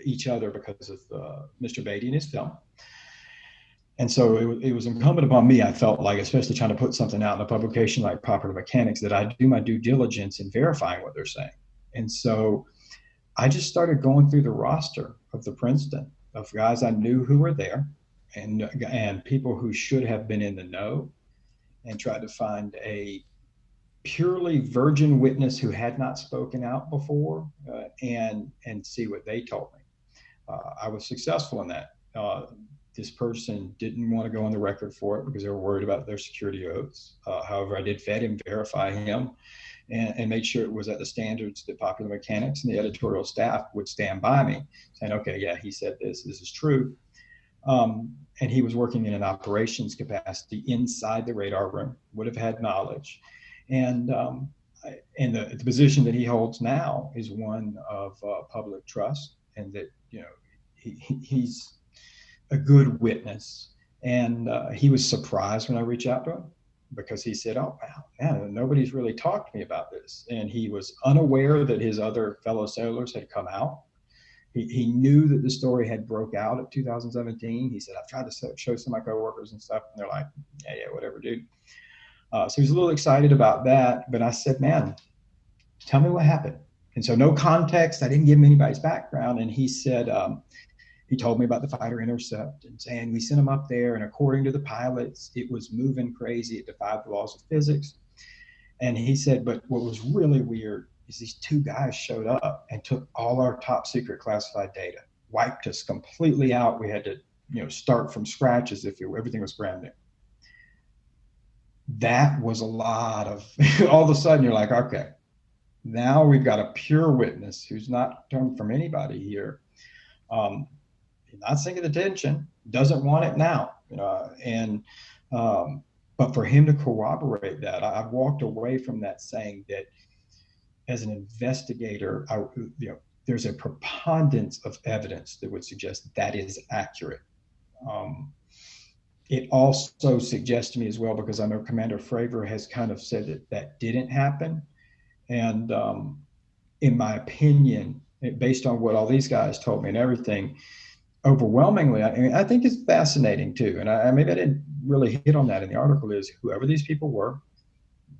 each other because of Mr. Beatty and his film. And so it was incumbent upon me, I felt like, especially trying to put something out in a publication like Popular Mechanics, that I do my due diligence in verifying what they're saying. And so I just started going through the roster of the Princeton of guys I knew who were there, and people who should have been in the know, and tried to find a purely virgin witness who had not spoken out before, and see what they told me. I was successful in that. This person didn't want to go on the record for it because they were worried about their security oaths. However, I did vet him, verify him, and made sure it was at the standards that Popular Mechanics and the editorial staff would stand by me, saying, okay, yeah, he said this is true. And he was working in an operations capacity inside the radar room, would have had knowledge. And the position that he holds now is one of public trust, and that, he's a good witness. And he was surprised when I reached out to him, because he said, oh, wow, man, nobody's really talked to me about this. And he was unaware that his other fellow sailors had come out. He knew that the story had broke out in 2017. He said, I've tried to show some of my coworkers and stuff, and they're like, yeah, whatever, dude. So he was a little excited about that. But I said, man, tell me what happened. And so no context. I didn't give him anybody's background. And he said, he told me about the fighter intercept and saying we sent him up there, and according to the pilots, it was moving crazy. It defied the laws of physics. And he said, but what was really weird is these two guys showed up and took all our top secret classified data, wiped us completely out. We had to, start from scratch as if everything was brand new. That was a lot of, all of a sudden you're like, okay, now we've got a pure witness who's not turned from anybody here. Not sinking attention, doesn't want it now, but for him to corroborate that, I've walked away from that saying that as an investigator, there's a preponderance of evidence that would suggest that is accurate. It also suggests to me as well, because I know Commander Fravor has kind of said that didn't happen. And in my opinion, based on what all these guys told me and everything, overwhelmingly, I think it's fascinating too. And maybe I didn't really hit on that in the article, is whoever these people were,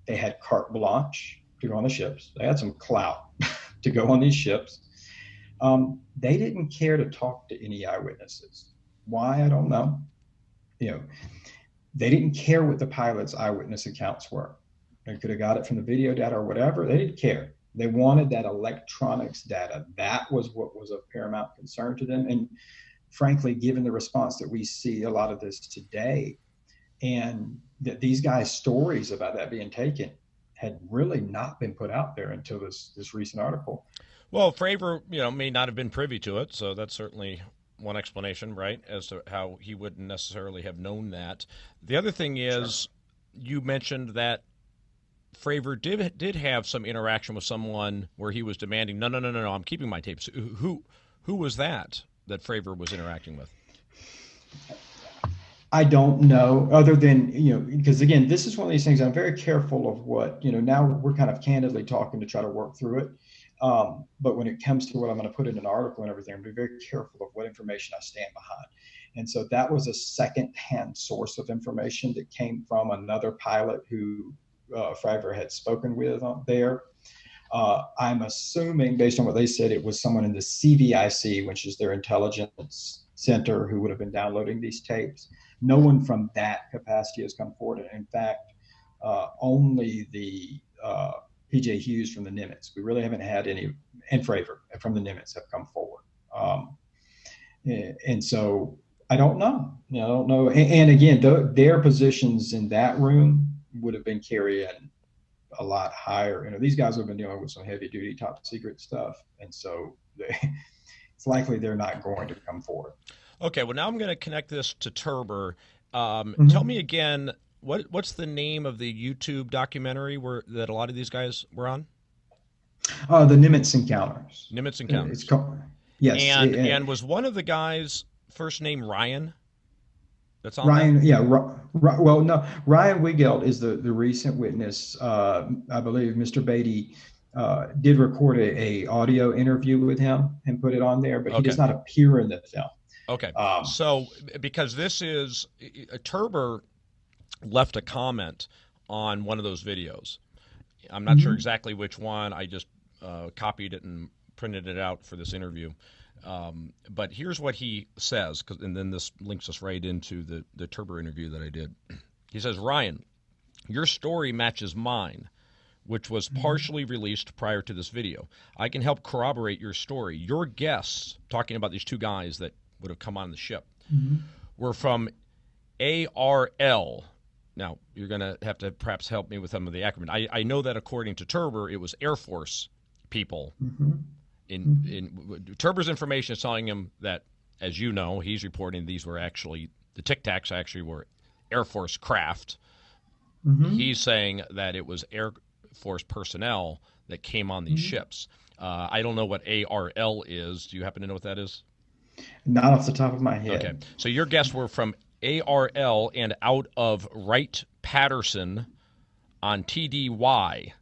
they had carte blanche to go on the ships. They had some clout to go on these ships. They didn't care to talk to any eyewitnesses. Why? I don't know. They didn't care what the pilot's eyewitness accounts were. They could have got it from the video data or whatever. They didn't care. They wanted that electronics data. That was what was of paramount concern to them. And frankly, given the response that we see a lot of this today, and that these guys' stories about that being taken had really not been put out there until this recent article. Well, Fravor, may not have been privy to it, so that's certainly one explanation, right, as to how he wouldn't necessarily have known that. The other thing is, you mentioned that Fravor did have some interaction with someone where he was demanding, no, I'm keeping my tapes. Who was that Fravor was interacting with? I don't know, other than, because again, this is one of these things I'm very careful of what, now we're kind of candidly talking to try to work through it. But when it comes to what I'm going to put in an article and everything, I'm going to be very careful of what information I stand behind. And so that was a second-hand source of information that came from another pilot who Fravor had spoken with there. I'm assuming, based on what they said, it was someone in the CVIC, which is their intelligence center, who would have been downloading these tapes. No one from that capacity has come forward. In fact, only the PJ Hughes from the Nimitz. We really haven't had any, and Fravor from the Nimitz have come forward. And so I don't know. I don't know. And again, their positions in that room would have been carrying a lot higher. These guys have been dealing with some heavy duty top secret stuff. And so it's likely they're not going to come forward. Okay. Well, now I'm going to connect this to Turber. Tell me again, what's the name of the YouTube documentary that a lot of these guys were on? The Nimitz Encounters. Nimitz Encounters. It's called, yes. And was one of the guys first name Ryan? That's on Ryan, that? yeah. Well, no, Ryan Wiegelt is the recent witness. I believe Mr. Beatty did record a audio interview with him and put it on there, but he Okay. does not appear in the film. Okay. So because this is Turber left a comment on one of those videos. I'm not sure exactly which one. I just copied it and printed it out for this interview. But here's what he says, and then this links us right into the Turber interview that I did. He says, Ryan, your story matches mine, which was partially released prior to this video. I can help corroborate your story. Your guests, talking about these two guys that would have come on the ship, were from ARL. Now, you're going to have to perhaps help me with some of the acronym. I know that according to Turber, it was Air Force people. In Turber's information is telling him that, as you know, he's reporting these were actually, the Tic Tacs actually were Air Force craft. He's saying that it was Air Force personnel that came on these ships. I don't know what ARL is. Do you happen to know what that is? Not off the top of my head. Okay. So your guests were from ARL and out of Wright-Patterson on TDY.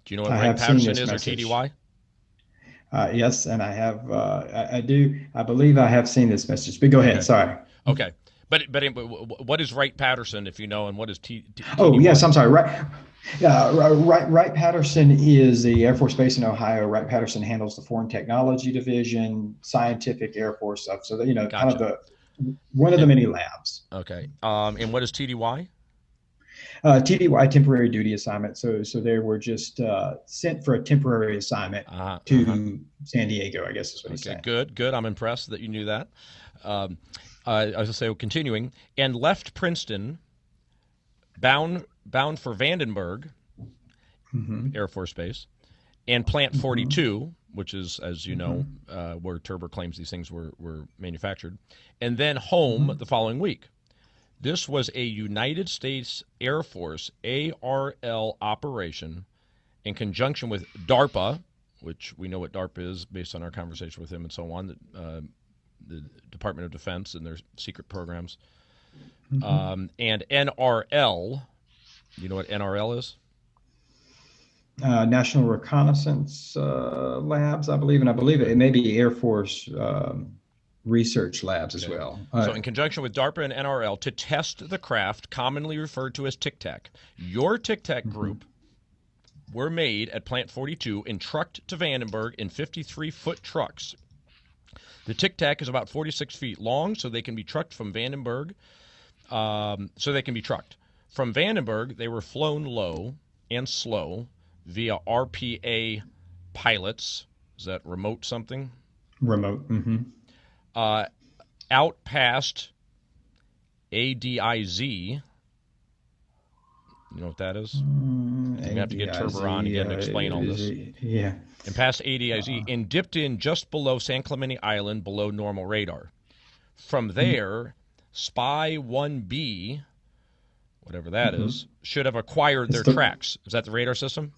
Do you know what Wright-Patterson is, or TDY? Yes, and I have. I do. I believe I have seen this message. But go ahead. Sorry. Okay. But what is Wright-Patterson, if you know, and what is TDY? Oh, yes, I'm sorry. Wright-Patterson is the Air Force Base in Ohio. Wright-Patterson handles the Foreign Technology Division, scientific Air Force stuff. So, kind of one of the many labs. Okay. And what is TDY? TDY, temporary duty assignment. So they were just sent for a temporary assignment to San Diego, I guess is what he's saying. Good. I'm impressed that you knew that. As I say, continuing, and left Princeton, bound for Vandenberg Air Force Base, and Plant 42, which is, as you know, where Turber claims these things were manufactured, and then home the following week. This was a United States Air Force ARL operation in conjunction with DARPA, which we know what DARPA is based on our conversation with him and so on, the Department of Defense and their secret programs, and NRL. You know what NRL is? National Reconnaissance Labs, I believe, and I believe it may be Air Force research labs as well. So in conjunction with DARPA and NRL to test the craft commonly referred to as Tic Tac. Your Tic Tac group were made at Plant 42 and trucked to Vandenberg in 53-foot trucks. The Tic Tac is about 46 feet long, so they can be trucked from Vandenberg. From Vandenberg, they were flown low and slow via RPA pilots. Is that remote something? Remote. Out past ADIZ. You know what that is? You're going to have to get Turber on again to explain all this. Yeah. And past ADIZ, and dipped in just below San Clemente Island, below normal radar. From there, Spy 1B, whatever that is, should have acquired their tracks. Is that the radar system?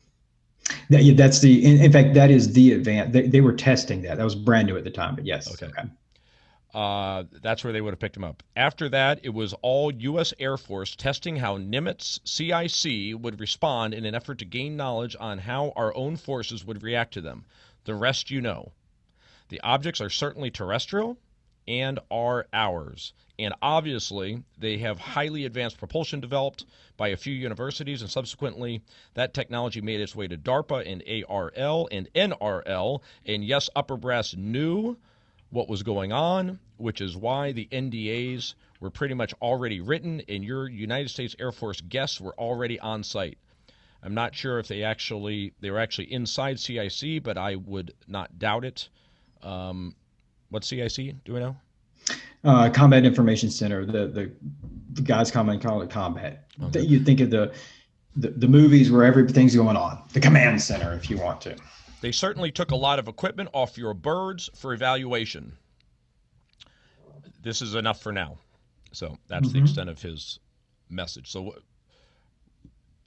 That's the. In fact, that is the advanced. They were testing that. That was brand new at the time. But yes. Okay. That's where they would have picked them up. After that, it was all U.S. Air Force testing how Nimitz CIC would respond in an effort to gain knowledge on how our own forces would react to them. The rest you know. The objects are certainly terrestrial and are ours. And obviously, they have highly advanced propulsion developed by a few universities, and subsequently, that technology made its way to DARPA and ARL and NRL. And yes, upper brass knew what was going on, which is why the NDAs were pretty much already written, and your United States Air Force guests were already on site. I'm not sure if they were actually inside CIC, but I would not doubt it. What's CIC? Do we know? Combat Information Center. The guys commonly call it combat. Okay. You think of the movies where everything's going on. The command center, if you want to. They certainly took a lot of equipment off your birds for evaluation. This is enough for now. So that's the extent of his message. So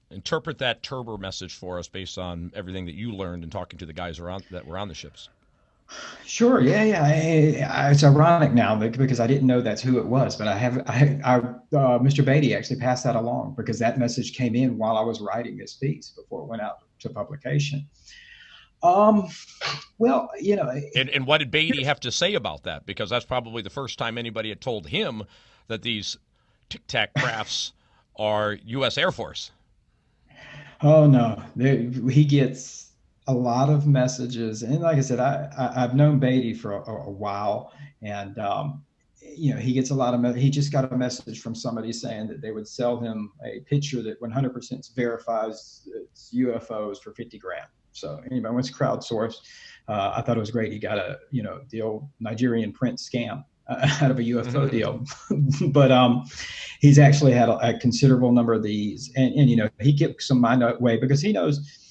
interpret that Turber message for us based on everything that you learned in talking to the guys that were on the ships. Sure. Yeah. Yeah. It's ironic now because I didn't know that's who it was, but Mr. Beatty actually passed that along because that message came in while I was writing this piece before it went out to publication. Um, well, And what did Beatty have to say about that? Because that's probably the first time anybody had told him that these Tic Tac crafts are U.S. Air Force. oh no, he gets a lot of messages, and like I said, I've known Beatty for a while, and he gets a lot of. He just got a message from somebody saying that they would sell him a picture that 100% verifies it's UFOs for 50 grand. So anybody wants to crowdsource. I thought it was great. He got the old Nigerian prince scam out of a UFO deal, but he's actually had a considerable number of these, and he gives some mind away because he knows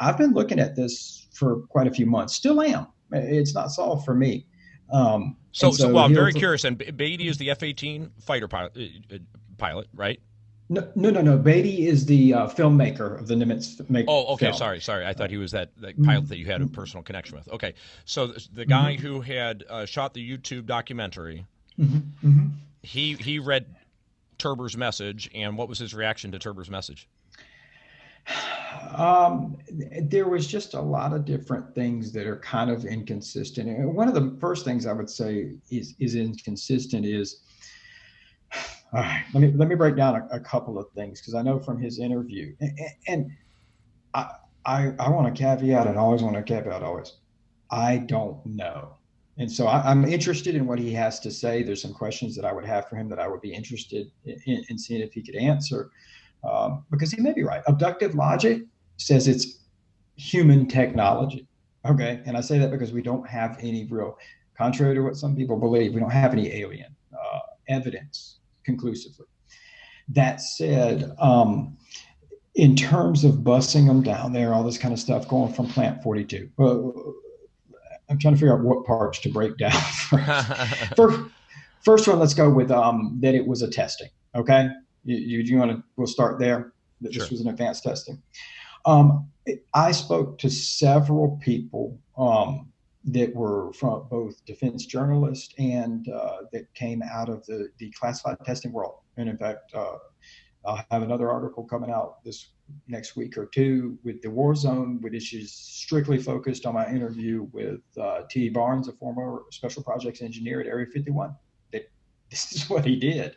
I've been looking at this for quite a few months. Still am. It's not solved for me. So well, I'm very curious. And Beatty is the F-18 fighter pilot, right? No. Beatty is the filmmaker of the Nimitz. Oh, okay. Film. Sorry. I thought he was that pilot that you had a personal connection with. Okay, so the guy who had shot the YouTube documentary, he read Turber's message, and what was his reaction to Turber's message? There was just a lot of different things that are kind of inconsistent. And one of the first things I would say is inconsistent is, all right, let me break down a couple of things because I know from his interview, and I want to caveat and always want to caveat always, I don't know. And so I'm interested in what he has to say. There's some questions that I would have for him that I would be interested in seeing if he could answer. Because he may be right. Abductive logic says it's human technology. Okay. And I say that because we don't have any real, contrary to what some people believe, we don't have any alien evidence conclusively. That said, in terms of bussing them down there, all this kind of stuff going from Plant 42, I'm trying to figure out what parts to break down first one, let's go with that it was a testing. Okay. You want to? We'll start there. That Sure. This was an advanced testing. I spoke to several people that were from both defense journalists and that came out of the classified testing world. And in fact, I'll have another article coming out this next week or two with the War Zone, which is strictly focused on my interview with T. Barnes, a former special projects engineer at Area 51. This is what he did.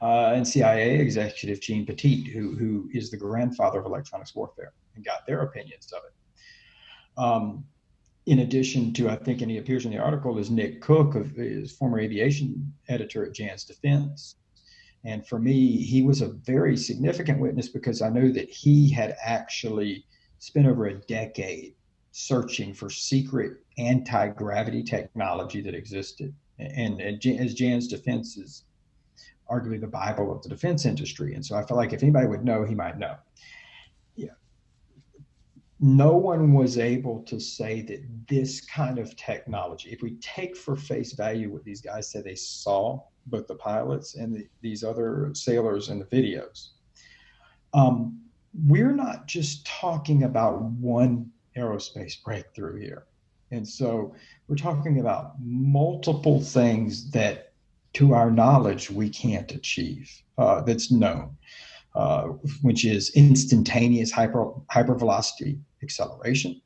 And CIA executive Gene Petit, who is the grandfather of electronics warfare, and got their opinions of it. In addition to, I think, and he appears in the article, is Nick Cook, is former aviation editor at Jan's Defense. And for me, he was a very significant witness because I know that he had actually spent over a decade searching for secret anti-gravity technology that existed. And as Jan's Defense is arguably the Bible of the defense industry. And so I feel like if anybody would know, he might know. Yeah. No one was able to say that this kind of technology, if we take for face value what these guys said they saw, both the pilots and these other sailors in the videos, we're not just talking about one aerospace breakthrough here. And so we're talking about multiple things that, to our knowledge, we can't achieve, that's known, which is instantaneous hypervelocity acceleration.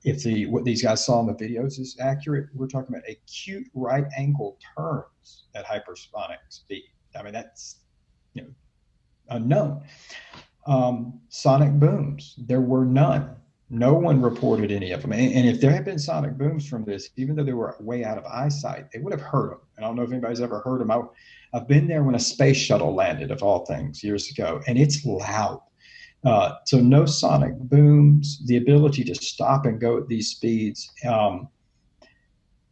If what these guys saw in the videos is accurate, we're talking about acute right angle turns at hypersonic speed. I mean, that's unknown. Sonic booms, there were none. No one reported any of them. And if there had been sonic booms from this, even though they were way out of eyesight, they would have heard them. And I don't know if anybody's ever heard them. I've been there when a space shuttle landed, of all things, years ago, and it's loud. So no sonic booms, the ability to stop and go at these speeds,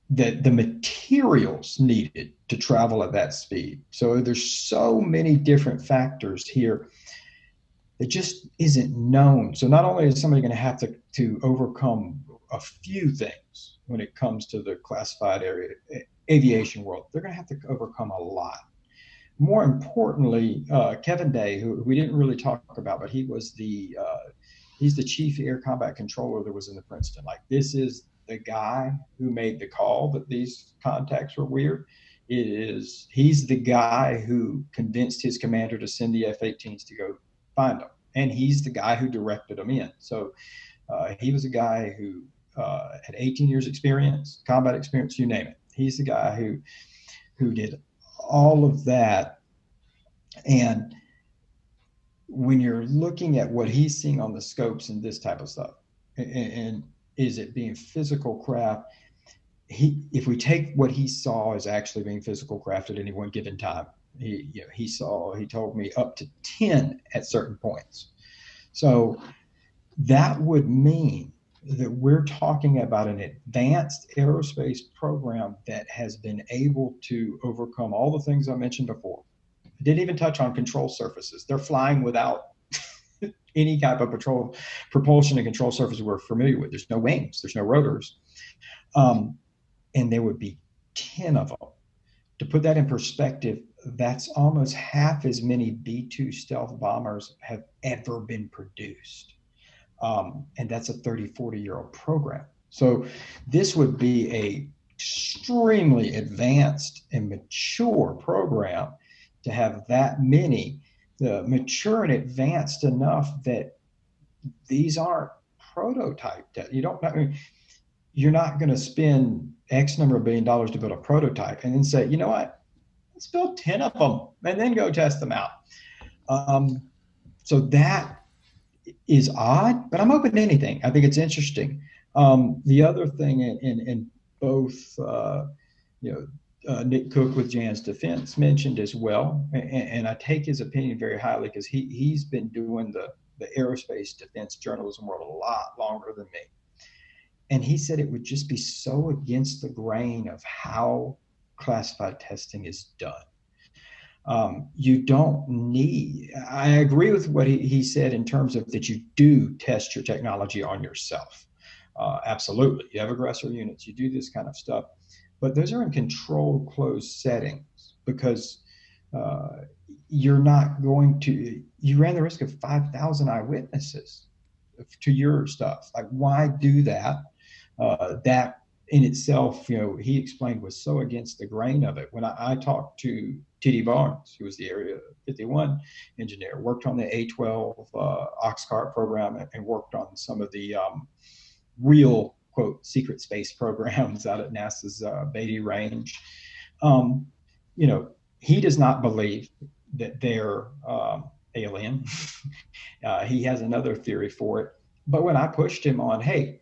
the materials needed to travel at that speed. So there's so many different factors here. It just isn't known. So not only is somebody going to have to overcome a few things when it comes to the classified aviation world, they're going to have to overcome a lot. More importantly, Kevin Day, who we didn't really talk about, but he was he's the chief air combat controller that was in the Princeton. Like, this is the guy who made the call that these contacts were weird. He's the guy who convinced his commander to send the F-18s to go find them, and he's the guy who directed them in. So he was a guy who had 18 years experience, combat experience, you name it. He's the guy who did all of that. And when you're looking at what he's seeing on the scopes and this type of stuff, and is it being physical craft? If we take what he saw as actually being physical craft at any one given time, he told me up to 10 at certain points. So that would mean that we're talking about an advanced aerospace program that has been able to overcome all the things I mentioned before. I didn't even touch on control surfaces. They're flying without any type of propulsion and control surface we're familiar with. There's no wings, there's no rotors. And there would be 10 of them. To put that in perspective, that's almost half as many B-2 stealth bombers have ever been produced. And that's a 30, 40-year-old program. So this would be a extremely advanced and mature program to have that many, mature and advanced enough that these aren't prototyped. You're not going to spend X number of $1 billion to build a prototype and then say, you know what, let's build 10 of them and then go test them out. So that is odd, but I'm open to anything. I think it's interesting. The other thing in both, Nick Cook with Jan's Defense mentioned as well, and I take his opinion very highly because he's been doing the aerospace defense journalism world a lot longer than me. And he said it would just be so against the grain of how classified testing is done. You don't need, I agree with what he said in terms of that you do test your technology on yourself. Absolutely. You have aggressor units, you do this kind of stuff, but those are in controlled, closed settings because you're not going to, you ran the risk of 5,000 eyewitnesses to your stuff. Like, why do that? That in itself, he explained was so against the grain of it. When I talked to T.D. Barnes, who was the Area 51 engineer, worked on the A-12 Oxcart program and worked on some of the real, quote, secret space programs out at NASA's Beatty Range. He does not believe that they're alien. He has another theory for it. But when I pushed him on, hey,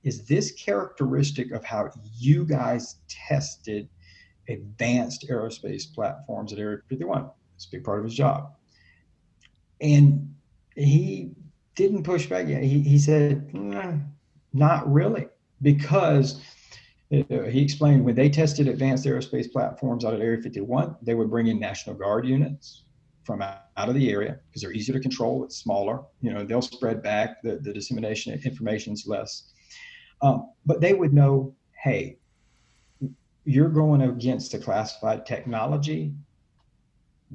is this characteristic of how you guys tested advanced aerospace platforms at Area 51? It's a big part of his job. And he didn't push back yet. He said, not really, because he explained when they tested advanced aerospace platforms out at Area 51, they would bring in National Guard units from out of the area because they're easier to control. It's smaller. They'll spread back. The dissemination of information is less. But they would know, hey, you're going against the classified technology.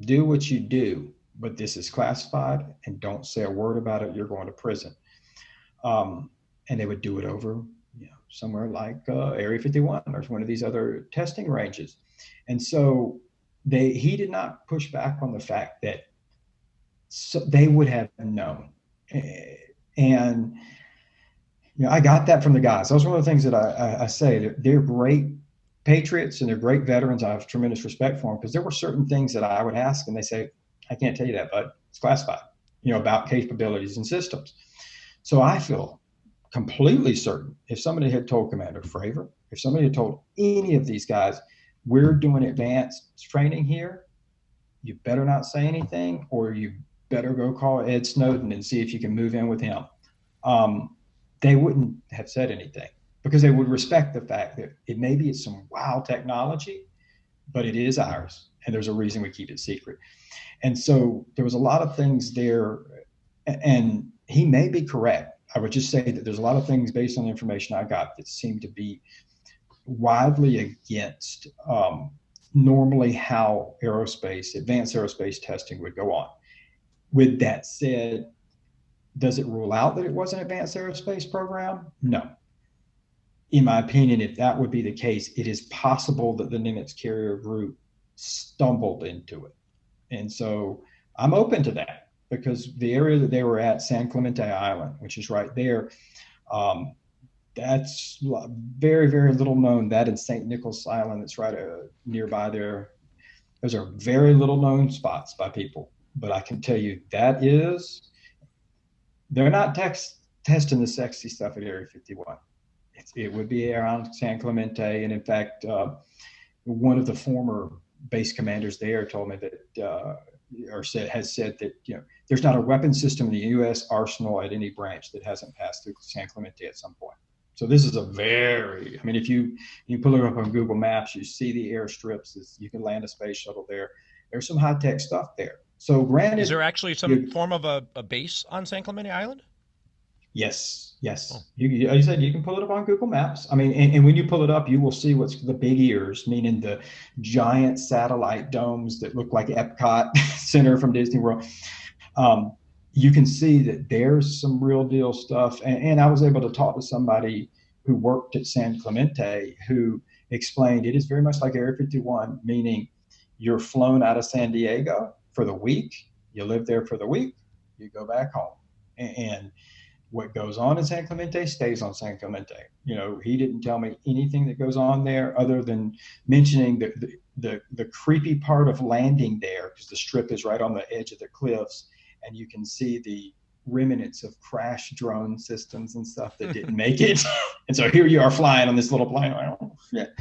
Do what you do, but this is classified, and don't say a word about it. You're going to prison. And they would do it over, somewhere like Area 51 or one of these other testing ranges. And so he did not push back on the fact that they would have known. And I got that from the guys. That was one of the things that I say. They're great patriots and they're great veterans. I have tremendous respect for them because there were certain things that I would ask and they say, I can't tell you that, but it's classified, about capabilities and systems. So I feel completely certain if somebody had told Commander Fravor, if somebody had told any of these guys, we're doing advanced training here, you better not say anything, or you better go call Ed Snowden and see if you can move in with him. They wouldn't have said anything because they would respect the fact that maybe it's some wild technology, but it is ours. And there's a reason we keep it secret. And so there was a lot of things there, and he may be correct. I would just say that there's a lot of things based on the information I got that seem to be widely against normally how advanced aerospace testing would go on. With that said, does it rule out that it was an advanced aerospace program? No. in my opinion, if that would be the case, it is possible that the Nimitz carrier group stumbled into it. And so I'm open to that, because the area that they were at, San Clemente Island, which is right there, um, that's very, very little known. That and St. Nicholas Island, that's right nearby there. Those are very little known spots by people. But I can tell you they're not testing the sexy stuff at Area 51. It would be around San Clemente. And in fact, one of the former base commanders there told me that, has said that, there's not a weapon system in the U.S. arsenal at any branch that hasn't passed through San Clemente at some point. So this is if you pull it up on Google Maps, you see the airstrips. You can land a space shuttle there. There's some high tech stuff there. So granted, is there actually some form of a base on San Clemente Island? Yes. Oh. I said you can pull it up on Google Maps. And when you pull it up, you will see what's the big ears, meaning the giant satellite domes that look like Epcot Center from Disney World. You can see that there's some real deal stuff. And I was able to talk to somebody who worked at San Clemente who explained it is very much like Area 51, meaning you're flown out of San Diego for the week, you live there for the week, you go back home. And what goes on in San Clemente stays on San Clemente. He didn't tell me anything that goes on there other than mentioning the creepy part of landing there, because the strip is right on the edge of the cliffs, and you can see the remnants of crash drone systems and stuff that didn't make it. And so here you are flying on this little plane. Oh, shit.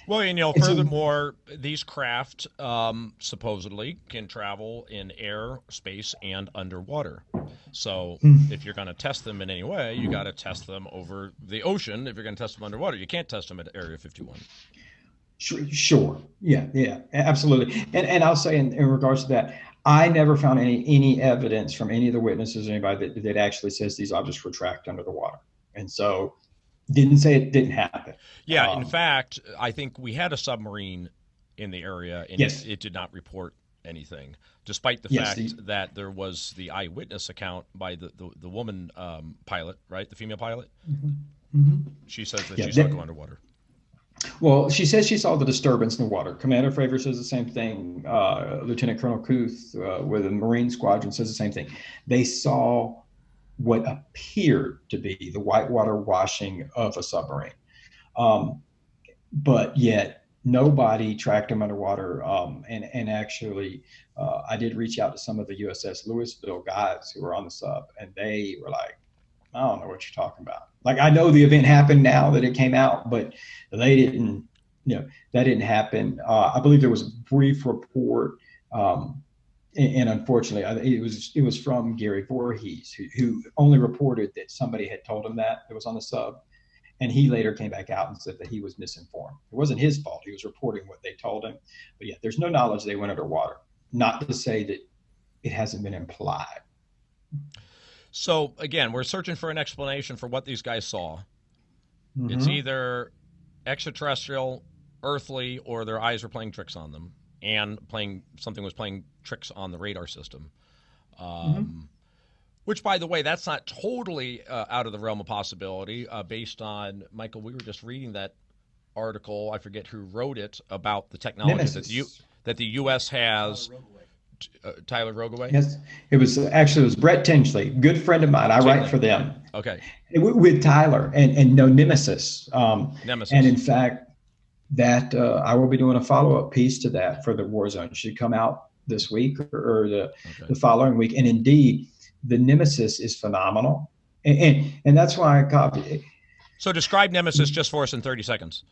Well, furthermore, these craft supposedly can travel in air, space, and underwater. So if you're going to test them in any way, you got to test them over the ocean. If you're going to test them underwater, you can't test them at Area 51. Sure. Yeah, absolutely. And I'll say in regards to that, I never found any evidence from any of the witnesses or anybody that actually says these objects were tracked under the water. And so didn't say it didn't happen. Yeah, in fact, I think we had a submarine in the area, and yes, it did not report anything, despite the fact that there was the eyewitness account by the woman pilot, right, the female pilot. She says that she saw it go underwater. Well, she says she saw the disturbance in the water. Commander Fravor says the same thing. Lieutenant Colonel Kuth with the Marine Squadron says the same thing. They saw what appeared to be the whitewater washing of a submarine. But yet nobody tracked them underwater. And actually, I did reach out to some of the USS Louisville guys who were on the sub, and they were like, I don't know what you're talking about. Like, I know the event happened now that it came out, but they didn't, that didn't happen. I believe there was a brief report, and unfortunately, it was from Gary Voorhees, who only reported that somebody had told him that was on the sub, and he later came back out and said that he was misinformed. It wasn't his fault. He was reporting what they told him. But yeah, there's no knowledge they went underwater. Not to say that it hasn't been implied. So, again, we're searching for an explanation for what these guys saw. It's either extraterrestrial, earthly, or their eyes were playing tricks on them, and something was playing tricks on the radar system. Which, by the way, that's not totally out of the realm of possibility based on, Michael, we were just reading that article, I forget who wrote it, about the technology that the U.S. has. Tyler Rogaway? Yes, it was Brett Tingley, good friend of mine. I write for them. Okay. With Tyler and no Nemesis. Nemesis. And in fact, that I will be doing a follow-up piece to that for the War Zone. It should come out this week or the following week. And indeed, the Nemesis is phenomenal. And that's why I copied it. So describe Nemesis just for us in 30 seconds.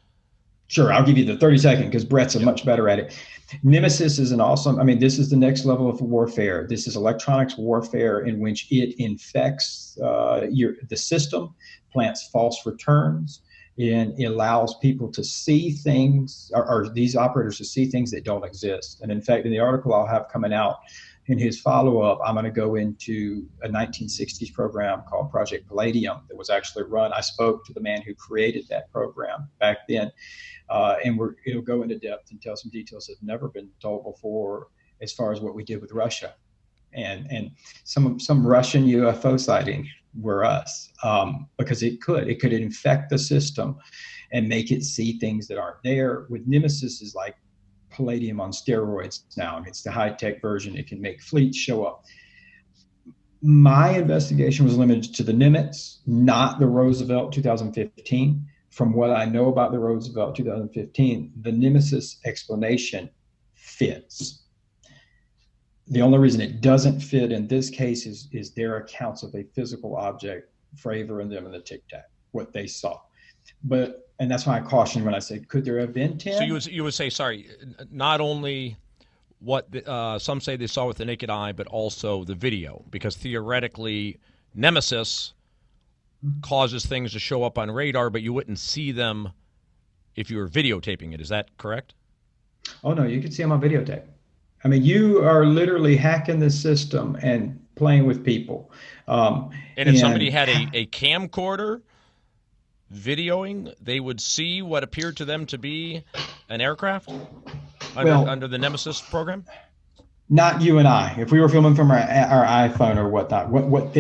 Sure, I'll give you the 30-second because Brett's much better at it. Nemesis is this is the next level of warfare. This is electronics warfare in which it infects the system, plants false returns, and it allows people to see things, or these operators to see things that don't exist. And in fact, in the article I'll have coming out in his follow-up, I'm going to go into a 1960s program called Project Palladium that was actually run. I spoke to the man who created that program back then. And it'll go into depth and tell some details that have never been told before as far as what we did with Russia and some Russian UFO sighting were us, because it could infect the system and make it see things that aren't there. With Nemesis is like palladium on steroids now. I mean, it's the high-tech version. It can make fleets show up. My investigation was limited to the Nimitz, not the Roosevelt 2015. From what I know about the Roosevelt 2015, the Nemesis explanation fits. The only reason it doesn't fit in this case is their accounts of a physical object, Fravor and them in the Tic Tac, what they saw. And that's why I cautioned when I said, could there have been 10? So you would say, sorry, not only what some say they saw with the naked eye, but also the video, because theoretically Nemesis causes things to show up on radar, but you wouldn't see them if you were videotaping it. Is that correct? Oh, no, you can see them on videotape. I mean, you are literally hacking the system and playing with people. And if somebody had a camcorder videoing, they would see what appeared to them to be an aircraft under the Nemesis program? Not you and I. If we were filming from our iPhone or whatnot, what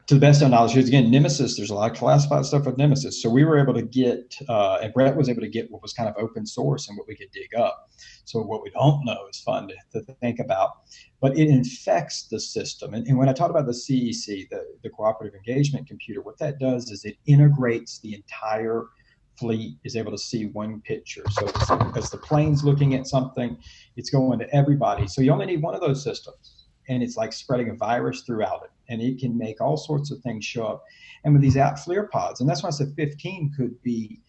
to the best of knowledge, because again, Nemesis, there's a lot of classified stuff with Nemesis. So we were able to get, and Brett was able to get what was kind of open source and what we could dig up. So what we don't know is fun to think about, but it infects the system. And when I talk about the CEC, the Cooperative Engagement Computer, what that does is it integrates the entire fleet, is able to see one picture. So as the plane's looking at something, it's going to everybody. So you only need one of those systems, and it's like spreading a virus throughout it, and it can make all sorts of things show up. And with these FLIR pods, and that's why I said 15 could be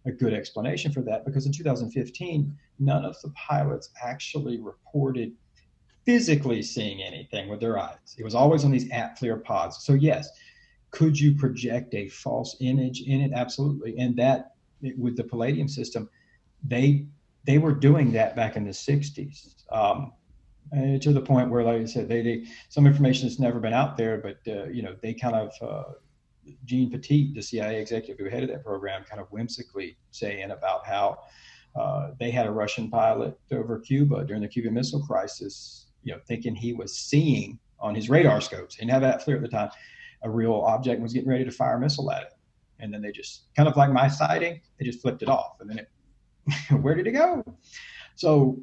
a good explanation for that, because in 2015, none of the pilots actually reported physically seeing anything with their eyes. It was always on these FLIR pods. So yes, could you project a false image in it? Absolutely. And that, with the Palladium system, they were doing that back in the 60s, to the point where, like I said, they some information that's never been out there, but they kind of Gene Petit, the CIA executive who headed that program, kind of whimsically saying about how they had a Russian pilot over Cuba during the Cuban Missile Crisis, thinking he was seeing on his radar scopes, and have that FLIR at the time, a real object, was getting ready to fire a missile at it. And then they just, kind of like my sighting, they just flipped it off. And then where did it go? So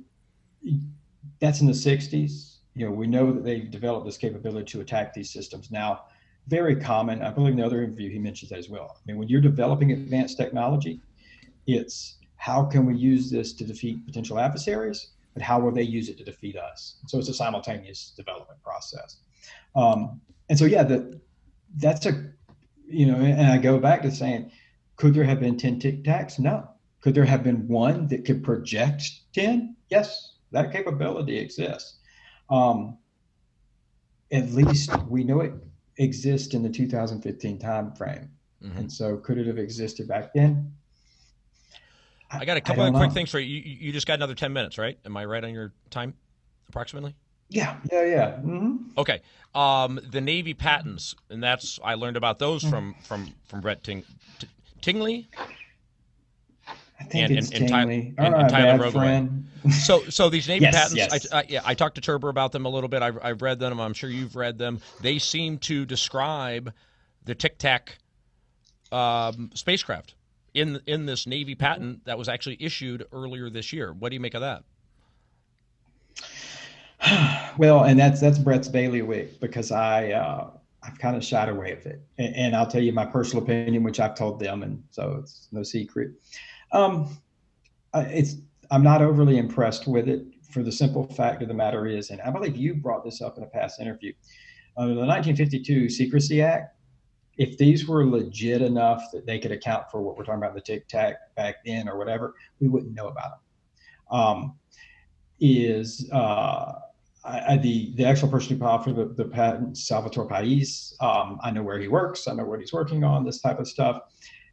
that's in the 60s. We know that they've developed this capability to attack these systems. Now, very common, I believe in the other interview he mentions that as well. I mean, when you're developing advanced technology, it's how can we use this to defeat potential adversaries, but how will they use it to defeat us? So it's a simultaneous development process. And so, yeah, that's a, and I go back to saying, could there have been 10 Tic Tacs? No. Could there have been one that could project 10? Yes, that capability exists. At least we know it exists in the 2015 time frame. Mm-hmm. And so could it have existed back then? I got a couple of quick things for you. You just got another 10 minutes, right? Am I right on your time, approximately? Yeah. Mm-hmm. Okay. The Navy patents, and I learned about those from Brett Tingley. I think it's Tingley. And Tyler Rogoway. So these Navy patents, yes. I talked to Turber about them a little bit. I've read them. I'm sure you've read them. They seem to describe the Tic Tac spacecraft in this Navy patent that was actually issued earlier this year. What do you make of that? Well, and that's Brett's bailiwick, because I've kind of shied away with it, and I'll tell you my personal opinion, which I've told them, and so it's no secret. I'm not overly impressed with it, for the simple fact of the matter is, and I believe you brought this up in a past interview, under the 1952 Secrecy Act, if these were legit enough that they could account for what we're talking about, the Tic Tac back then or whatever, we wouldn't know about them. The actual person who filed for the patent, Salvatore Pais, I know where he works. I know what he's working on, this type of stuff.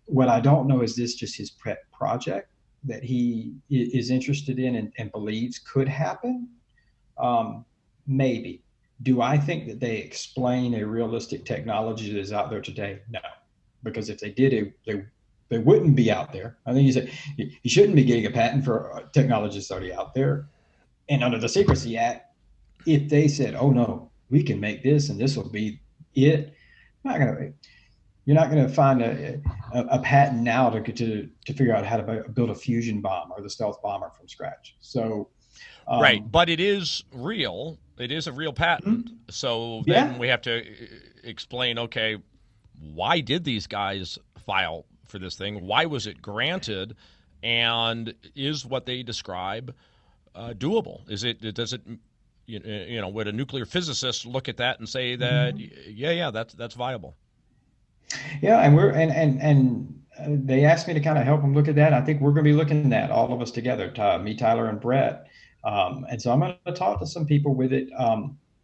What I don't know is this just his pet project that he is interested in and believes could happen? Maybe. Do I think that they explain a realistic technology that is out there today? No. Because if they did, they wouldn't be out there. I think you said you shouldn't be getting a patent for technology that's already out there. And under the Secrecy Act, if they said, oh, no, we can make this and this will be it, Not gonna, you're not going to find a patent now to figure out how to build a fusion bomb or the stealth bomber from scratch. So, Right, um, but it is real. It is a real patent. So then yeah, we have to explain, okay, why did these guys file for this thing? Why was it granted? And is what they describe doable? Is it? Does it? You know, would a nuclear physicist look at that and say that, yeah, that's viable? yeah, and they asked me to kind of help them look at that. I think we're going to be looking at all of us together, me, Tyler, and Brett. And so I'm going to talk to some people with it.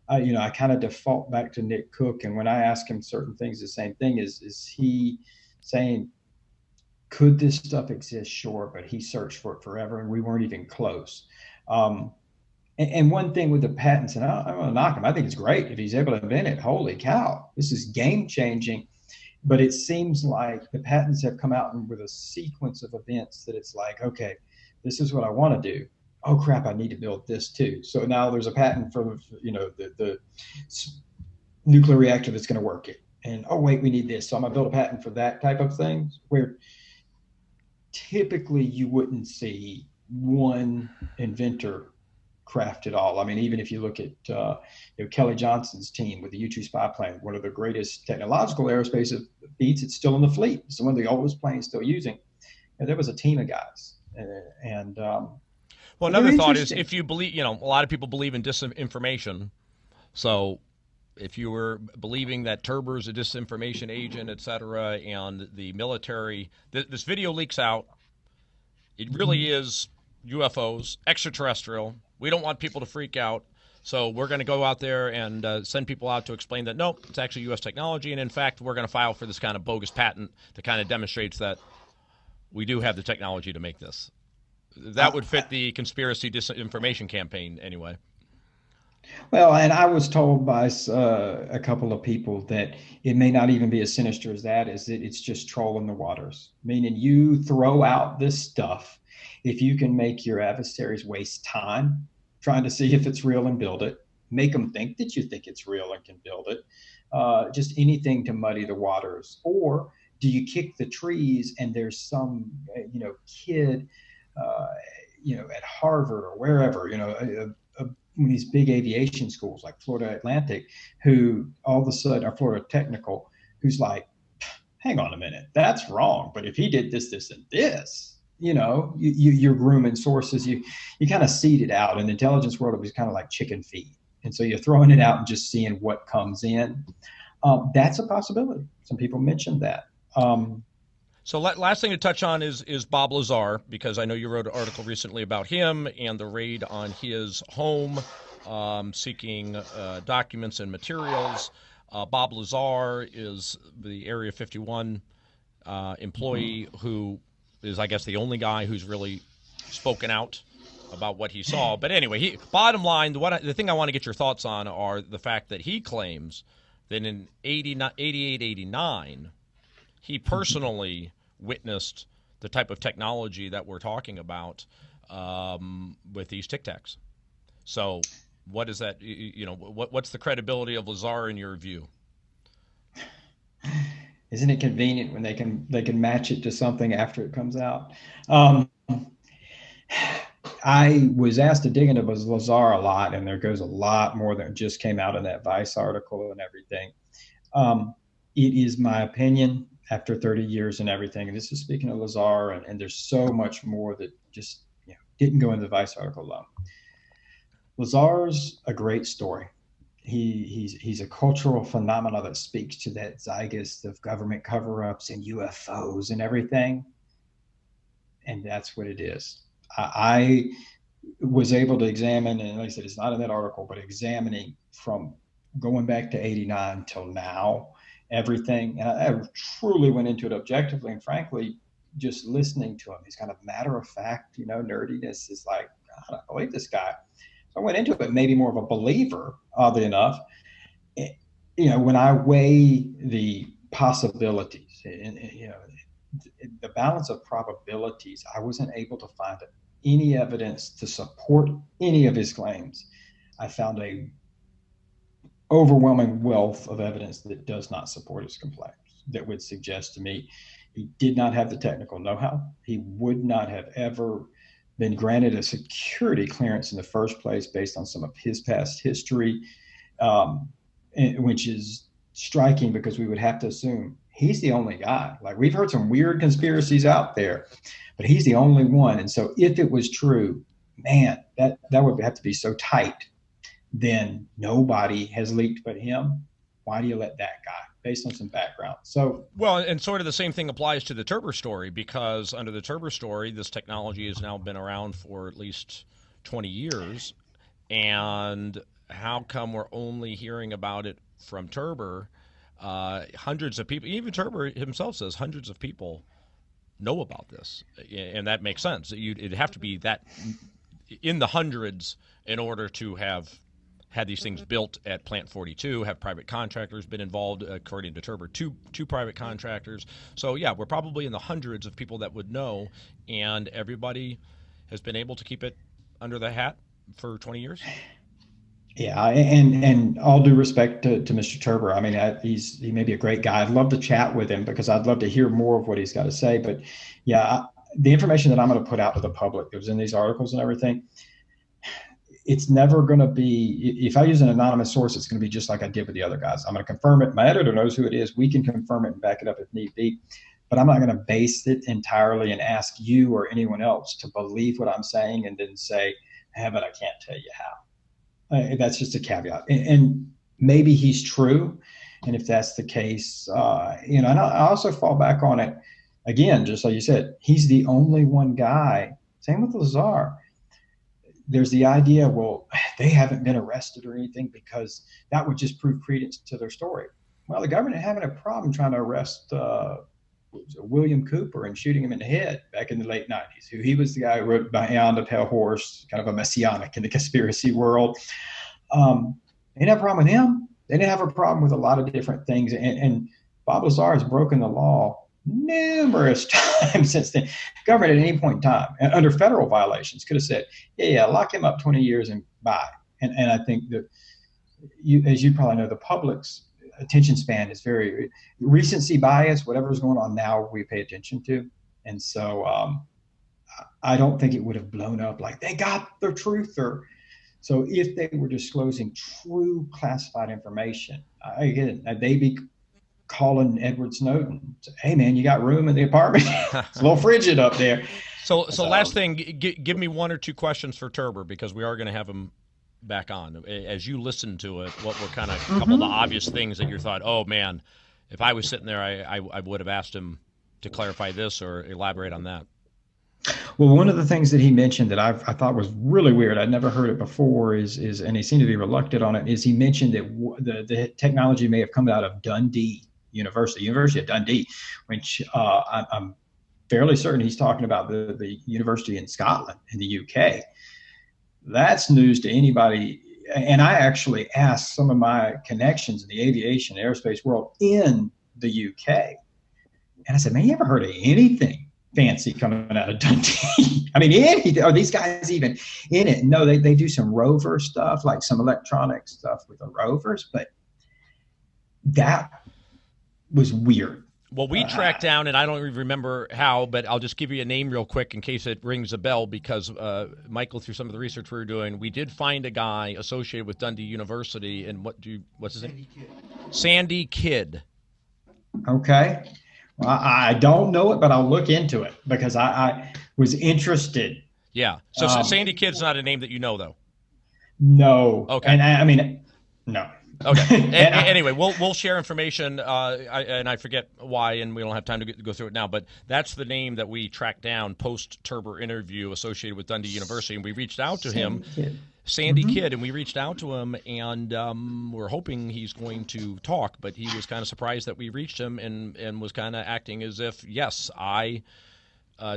I kind of default back to Nick Cook, and when I ask him certain things, the same thing is he saying, could this stuff exist? Sure, but he searched for it forever, and we weren't even close. Um, and one thing with the patents, and I'm going to knock him. I think it's great if he's able to invent it. Holy cow, this is game changing. But it seems like the patents have come out with a sequence of events that it's like, okay, this is what I want to do. Oh crap, I need to build this too. So now there's a patent for the nuclear reactor that's going to work it. And oh wait, we need this. So I'm going to build a patent for that type of thing. Where typically you wouldn't see one inventor craft it all. I mean, even if you look at Kelly Johnson's team with the U-2 spy plane, one of the greatest technological aerospace feats, it's still in the fleet. It's one of the oldest planes still using. And there was a team of guys, and Well, they're another thought is, if you believe, a lot of people believe in disinformation. So if you were believing that Turber's a disinformation agent, et cetera, and the military, this video leaks out, it really is UFOs, extraterrestrial. We don't want people to freak out. So we're going to go out there and send people out to explain that, nope, it's actually U.S. technology. And in fact, we're going to file for this kind of bogus patent that kind of demonstrates that we do have the technology to make this. That would fit the conspiracy disinformation campaign anyway. Well, and I was told by a couple of people that it may not even be as sinister as that, is that it's just trolling the waters, meaning you throw out this stuff. If you can make your adversaries waste time trying to see if it's real and build it, make them think that you think it's real and can build it, just anything to muddy the waters. Or do you kick the trees and there's some, kid, uh, at Harvard or wherever, one of these big aviation schools like Florida Atlantic, who all of a sudden, or Florida Technical, who's like, hang on a minute, that's wrong. But if he did this, this, and this, you're grooming sources. You kind of seed it out. In the intelligence world, it was kind of like chicken feed. And so you're throwing it out and just seeing what comes in. That's a possibility. Some people mentioned that. So last thing to touch on is Bob Lazar, because I know you wrote an article recently about him and the raid on his home, seeking documents and materials. Bob Lazar is the Area 51 employee who is, I guess, the only guy who's really spoken out about what he saw. But anyway, bottom line, the thing I want to get your thoughts on are the fact that he claims that in 88, 89, he personally witnessed the type of technology that we're talking about with these Tic Tacs. So what is that, what's the credibility of Lazar in your view? Isn't it convenient when they can match it to something after it comes out? I was asked to dig into Lazar a lot, and there goes a lot more that just came out in that Vice article and everything. It is my opinion, after 30 years and everything, and this is speaking of Lazar, and there's so much more that just didn't go into the Vice article alone. Lazar's a great story. He's a cultural phenomenon that speaks to that zeitgeist of government cover-ups and UFOs and everything, and that's what it is. I was able to examine, and like I said, it's not in that article, but examining from going back to 89 till now, everything. And I truly went into it objectively, and frankly, just listening to him, he's kind of matter of fact, nerdiness is like, God, I believe this guy. So I went into it maybe more of a believer, oddly enough. When I weigh the possibilities, the balance of probabilities, I wasn't able to find any evidence to support any of his claims. I found a overwhelming wealth of evidence that does not support his complaints, that would suggest to me he did not have the technical know-how. He would not have ever been granted a security clearance in the first place based on some of his past history, which is striking because we would have to assume he's the only guy. Like, we've heard some weird conspiracies out there, but he's the only one. And so if it was true, man, that would have to be so tight. Then nobody has leaked but him. Why do you let that guy, based on some background? So, well, and sort of the same thing applies to the Turber story, because under the Turber story, this technology has now been around for at least 20 years. And how come we're only hearing about it from Turber? Hundreds of people, even Turber himself says hundreds of people know about this. And that makes sense. It'd have to be that in the hundreds in order to have had these things built at Plant 42, have private contractors been involved, according to Turber, two private contractors. So, yeah, we're probably in the hundreds of people that would know, and everybody has been able to keep it under the hat for 20 years? Yeah, and all due respect to Mr. Turber, I mean, he may be a great guy. I'd love to chat with him because I'd love to hear more of what he's got to say. But, yeah, the information that I'm going to put out to the public that was in these articles and everything, it's never going to be, if I use an anonymous source, it's going to be just like I did with the other guys. I'm going to confirm it. My editor knows who it is. We can confirm it and back it up if need be. But I'm not going to base it entirely and ask you or anyone else to believe what I'm saying and then say, but I can't tell you how. That's just a caveat. And maybe he's true. And if that's the case, and I also fall back on it, again, just like you said, he's the only one guy. Same with Lazar. There's the idea, well, they haven't been arrested or anything because that would just prove credence to their story. Well, the government having a problem trying to arrest William Cooper and shooting him in the head back in the late 90s, who he was the guy who wrote Beyond a Pale Horse, kind of a messianic in the conspiracy world. They didn't have a problem with him. They didn't have a problem with a lot of different things. And Bob Lazar has broken the law numerous times since then. Government at any point in time, and under federal violations, could have said, yeah, lock him up 20 years and bye. And I think that, as you probably know, the public's attention span is very recency bias. Whatever's going on now, we pay attention to. And so I don't think it would have blown up like they got the truth. So if they were disclosing true classified information, again, they'd be calling Edward Snowden. Hey, man, you got room in the apartment? It's a little frigid up there. So last thing, give me one or two questions for Turber, because we are going to have him back on. As you listen to it, what were kind of a couple of the obvious things that you thought, oh, man, if I was sitting there, I would have asked him to clarify this or elaborate on that? Well, one of the things that he mentioned that I thought was really weird, I'd never heard it before, is and he seemed to be reluctant on it, is he mentioned that the technology may have come out of Dundee University of Dundee, which I'm fairly certain he's talking about the university in Scotland, in the UK. That's news to anybody. And I actually asked some of my connections in the aviation aerospace world in the UK. And I said, man, you ever heard of anything fancy coming out of Dundee? I mean, are these guys even in it? No, they do some rover stuff, like some electronic stuff with the rovers, but that was weird. Well, we tracked down, and I don't even remember how, but I'll just give you a name real quick in case it rings a bell, because Michael, through some of the research we were doing, we did find a guy associated with Dundee University, and what's his name? Sandy Kidd. Okay. Well, I don't know it, but I'll look into it because I was interested. Yeah. So Sandy Kidd's not a name that you know, though? No. Okay. And I mean, no. Okay. Anyway, we'll share information, and I forget why, and we don't have time to go through it now, but that's the name that we tracked down post-Turber interview associated with Dundee University, and we reached out to him, Sandy Kidd, and we reached out to him, and we're hoping he's going to talk, but he was kind of surprised that we reached him and was kind of acting as if, yes, I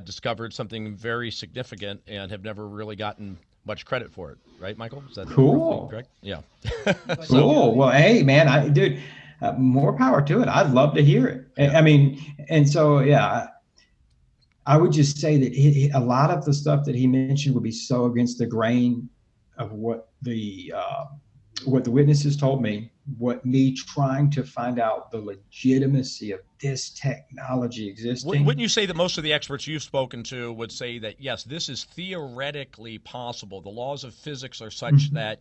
discovered something very significant and have never really gotten much credit for it, right, Michael? Is that cool? Correct? Yeah. Cool. Well, hey, man, dude, more power to it. I'd love to hear it. Yeah. I mean, and so, yeah, I would just say that a lot of the stuff that he mentioned would be so against the grain of what the witnesses told me, me trying to find out the legitimacy of this technology existing. Wouldn't you say that most of the experts you've spoken to would say that, yes, this is theoretically possible? The laws of physics are such that,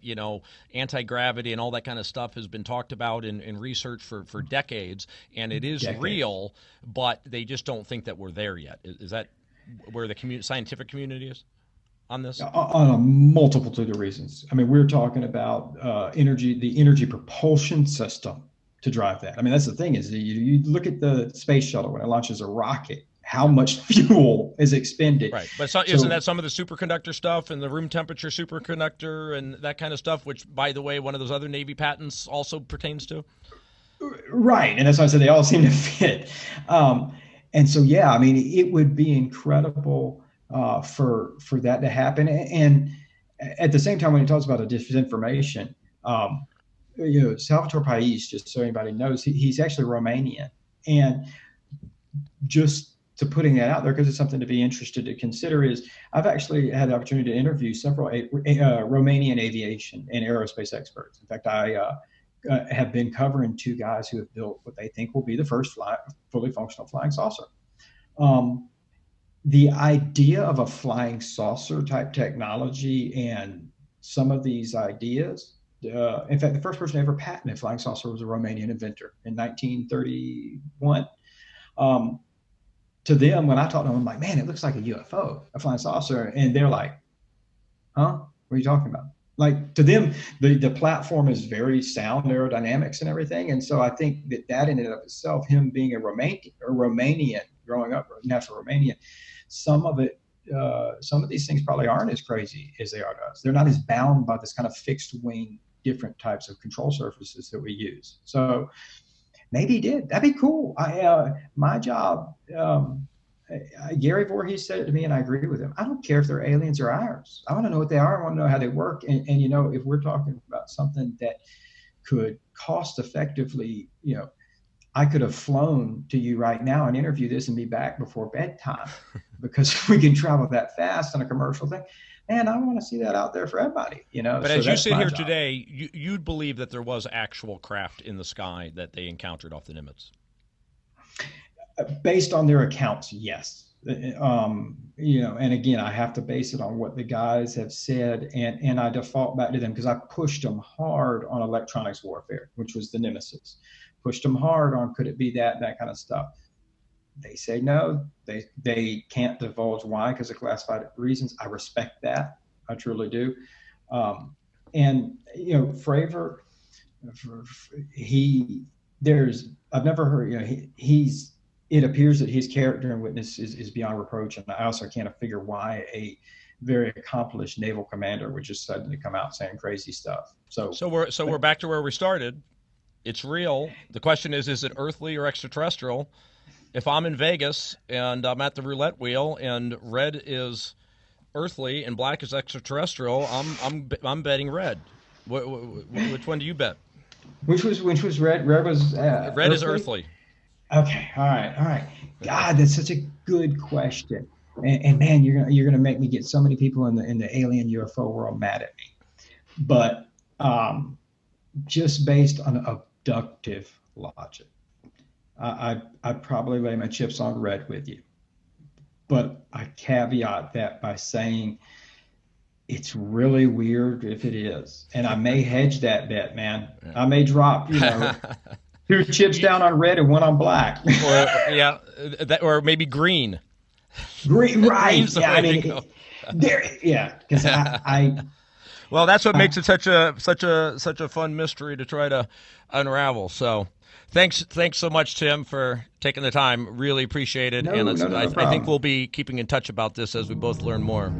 anti-gravity and all that kind of stuff has been talked about in research for decades, and it is real, but they just don't think that we're there yet. Is that where the scientific community is on this? On a multitude of reasons. I mean, we're talking about the energy propulsion system to drive that. I mean, that's the thing is you look at the space shuttle when it launches a rocket, how much fuel is expended. Right. But isn't that some of the superconductor stuff and the room temperature superconductor and that kind of stuff, which, by the way, one of those other Navy patents also pertains to? Right. And that's why I said they all seem to fit. And so, yeah, I mean, it would be incredible for that to happen. And at the same time, when he talks about a disinformation, Salvatore Pais, just so anybody knows, he's actually Romanian. And just to putting that out there, because it's something to be interested to consider, is I've actually had the opportunity to interview several Romanian aviation and aerospace experts. In fact, I have been covering two guys who have built what they think will be the first fully functional flying saucer. The idea of a flying saucer type technology and some of these ideas, in fact, the first person to ever patent a flying saucer was a Romanian inventor in 1931. To them, when I talk to them, I'm like, man, it looks like a UFO, a flying saucer. And they're like, huh? What are you talking about? Like, to them, the platform is very sound aerodynamics and everything. And so I think that in and of itself, him being a Romanian, growing up, natural Romanian, some of these things probably aren't as crazy as they are to us. They're not as bound by this kind of fixed wing, different types of control surfaces that we use. So maybe he did. That'd be cool. My job, Gary Voorhees said it to me, and I agree with him. I don't care if they're aliens or ours. I want to know what they are. I want to know how they work. And if we're talking about something that could cost effectively, I could have flown to you right now and interview this and be back before bedtime because we can travel that fast on a commercial thing. And I want to see that out there for everybody, But as you sit here today, you'd believe that there was actual craft in the sky that they encountered off the Nimitz? Based on their accounts, yes. And again, I have to base it on what the guys have said, and I default back to them because I pushed them hard on electronics warfare, which was the Nemesis. Pushed them hard on could it be that kind of stuff. They say no. They can't divulge why because of classified reasons. I respect that. I truly do. Fravor, I've never heard. It appears that his character and witness is beyond reproach, and I also can't figure why a very accomplished naval commander would just suddenly come out saying crazy stuff. So we're back to where we started. It's real. The question is it earthly or extraterrestrial? If I'm in Vegas and I'm at the roulette wheel and red is earthly and black is extraterrestrial, I'm betting red. Which one do you bet? Which was red? Red was red earthly? Is earthly. Okay. All right. God, that's such a good question. And man, you're gonna make me get so many people in the alien UFO world mad at me. But just based on abductive logic, I'd probably lay my chips on red with you. But I caveat that by saying it's really weird if it is. And I may hedge that bet, man. I may drop, two chips down on red and one on black. Or maybe green. Green, right. Because I well, that's what makes it such a fun mystery to try to unravel. So thanks so much, Tim, for taking the time. Really appreciate it. No I think we'll be keeping in touch about this as we both learn more.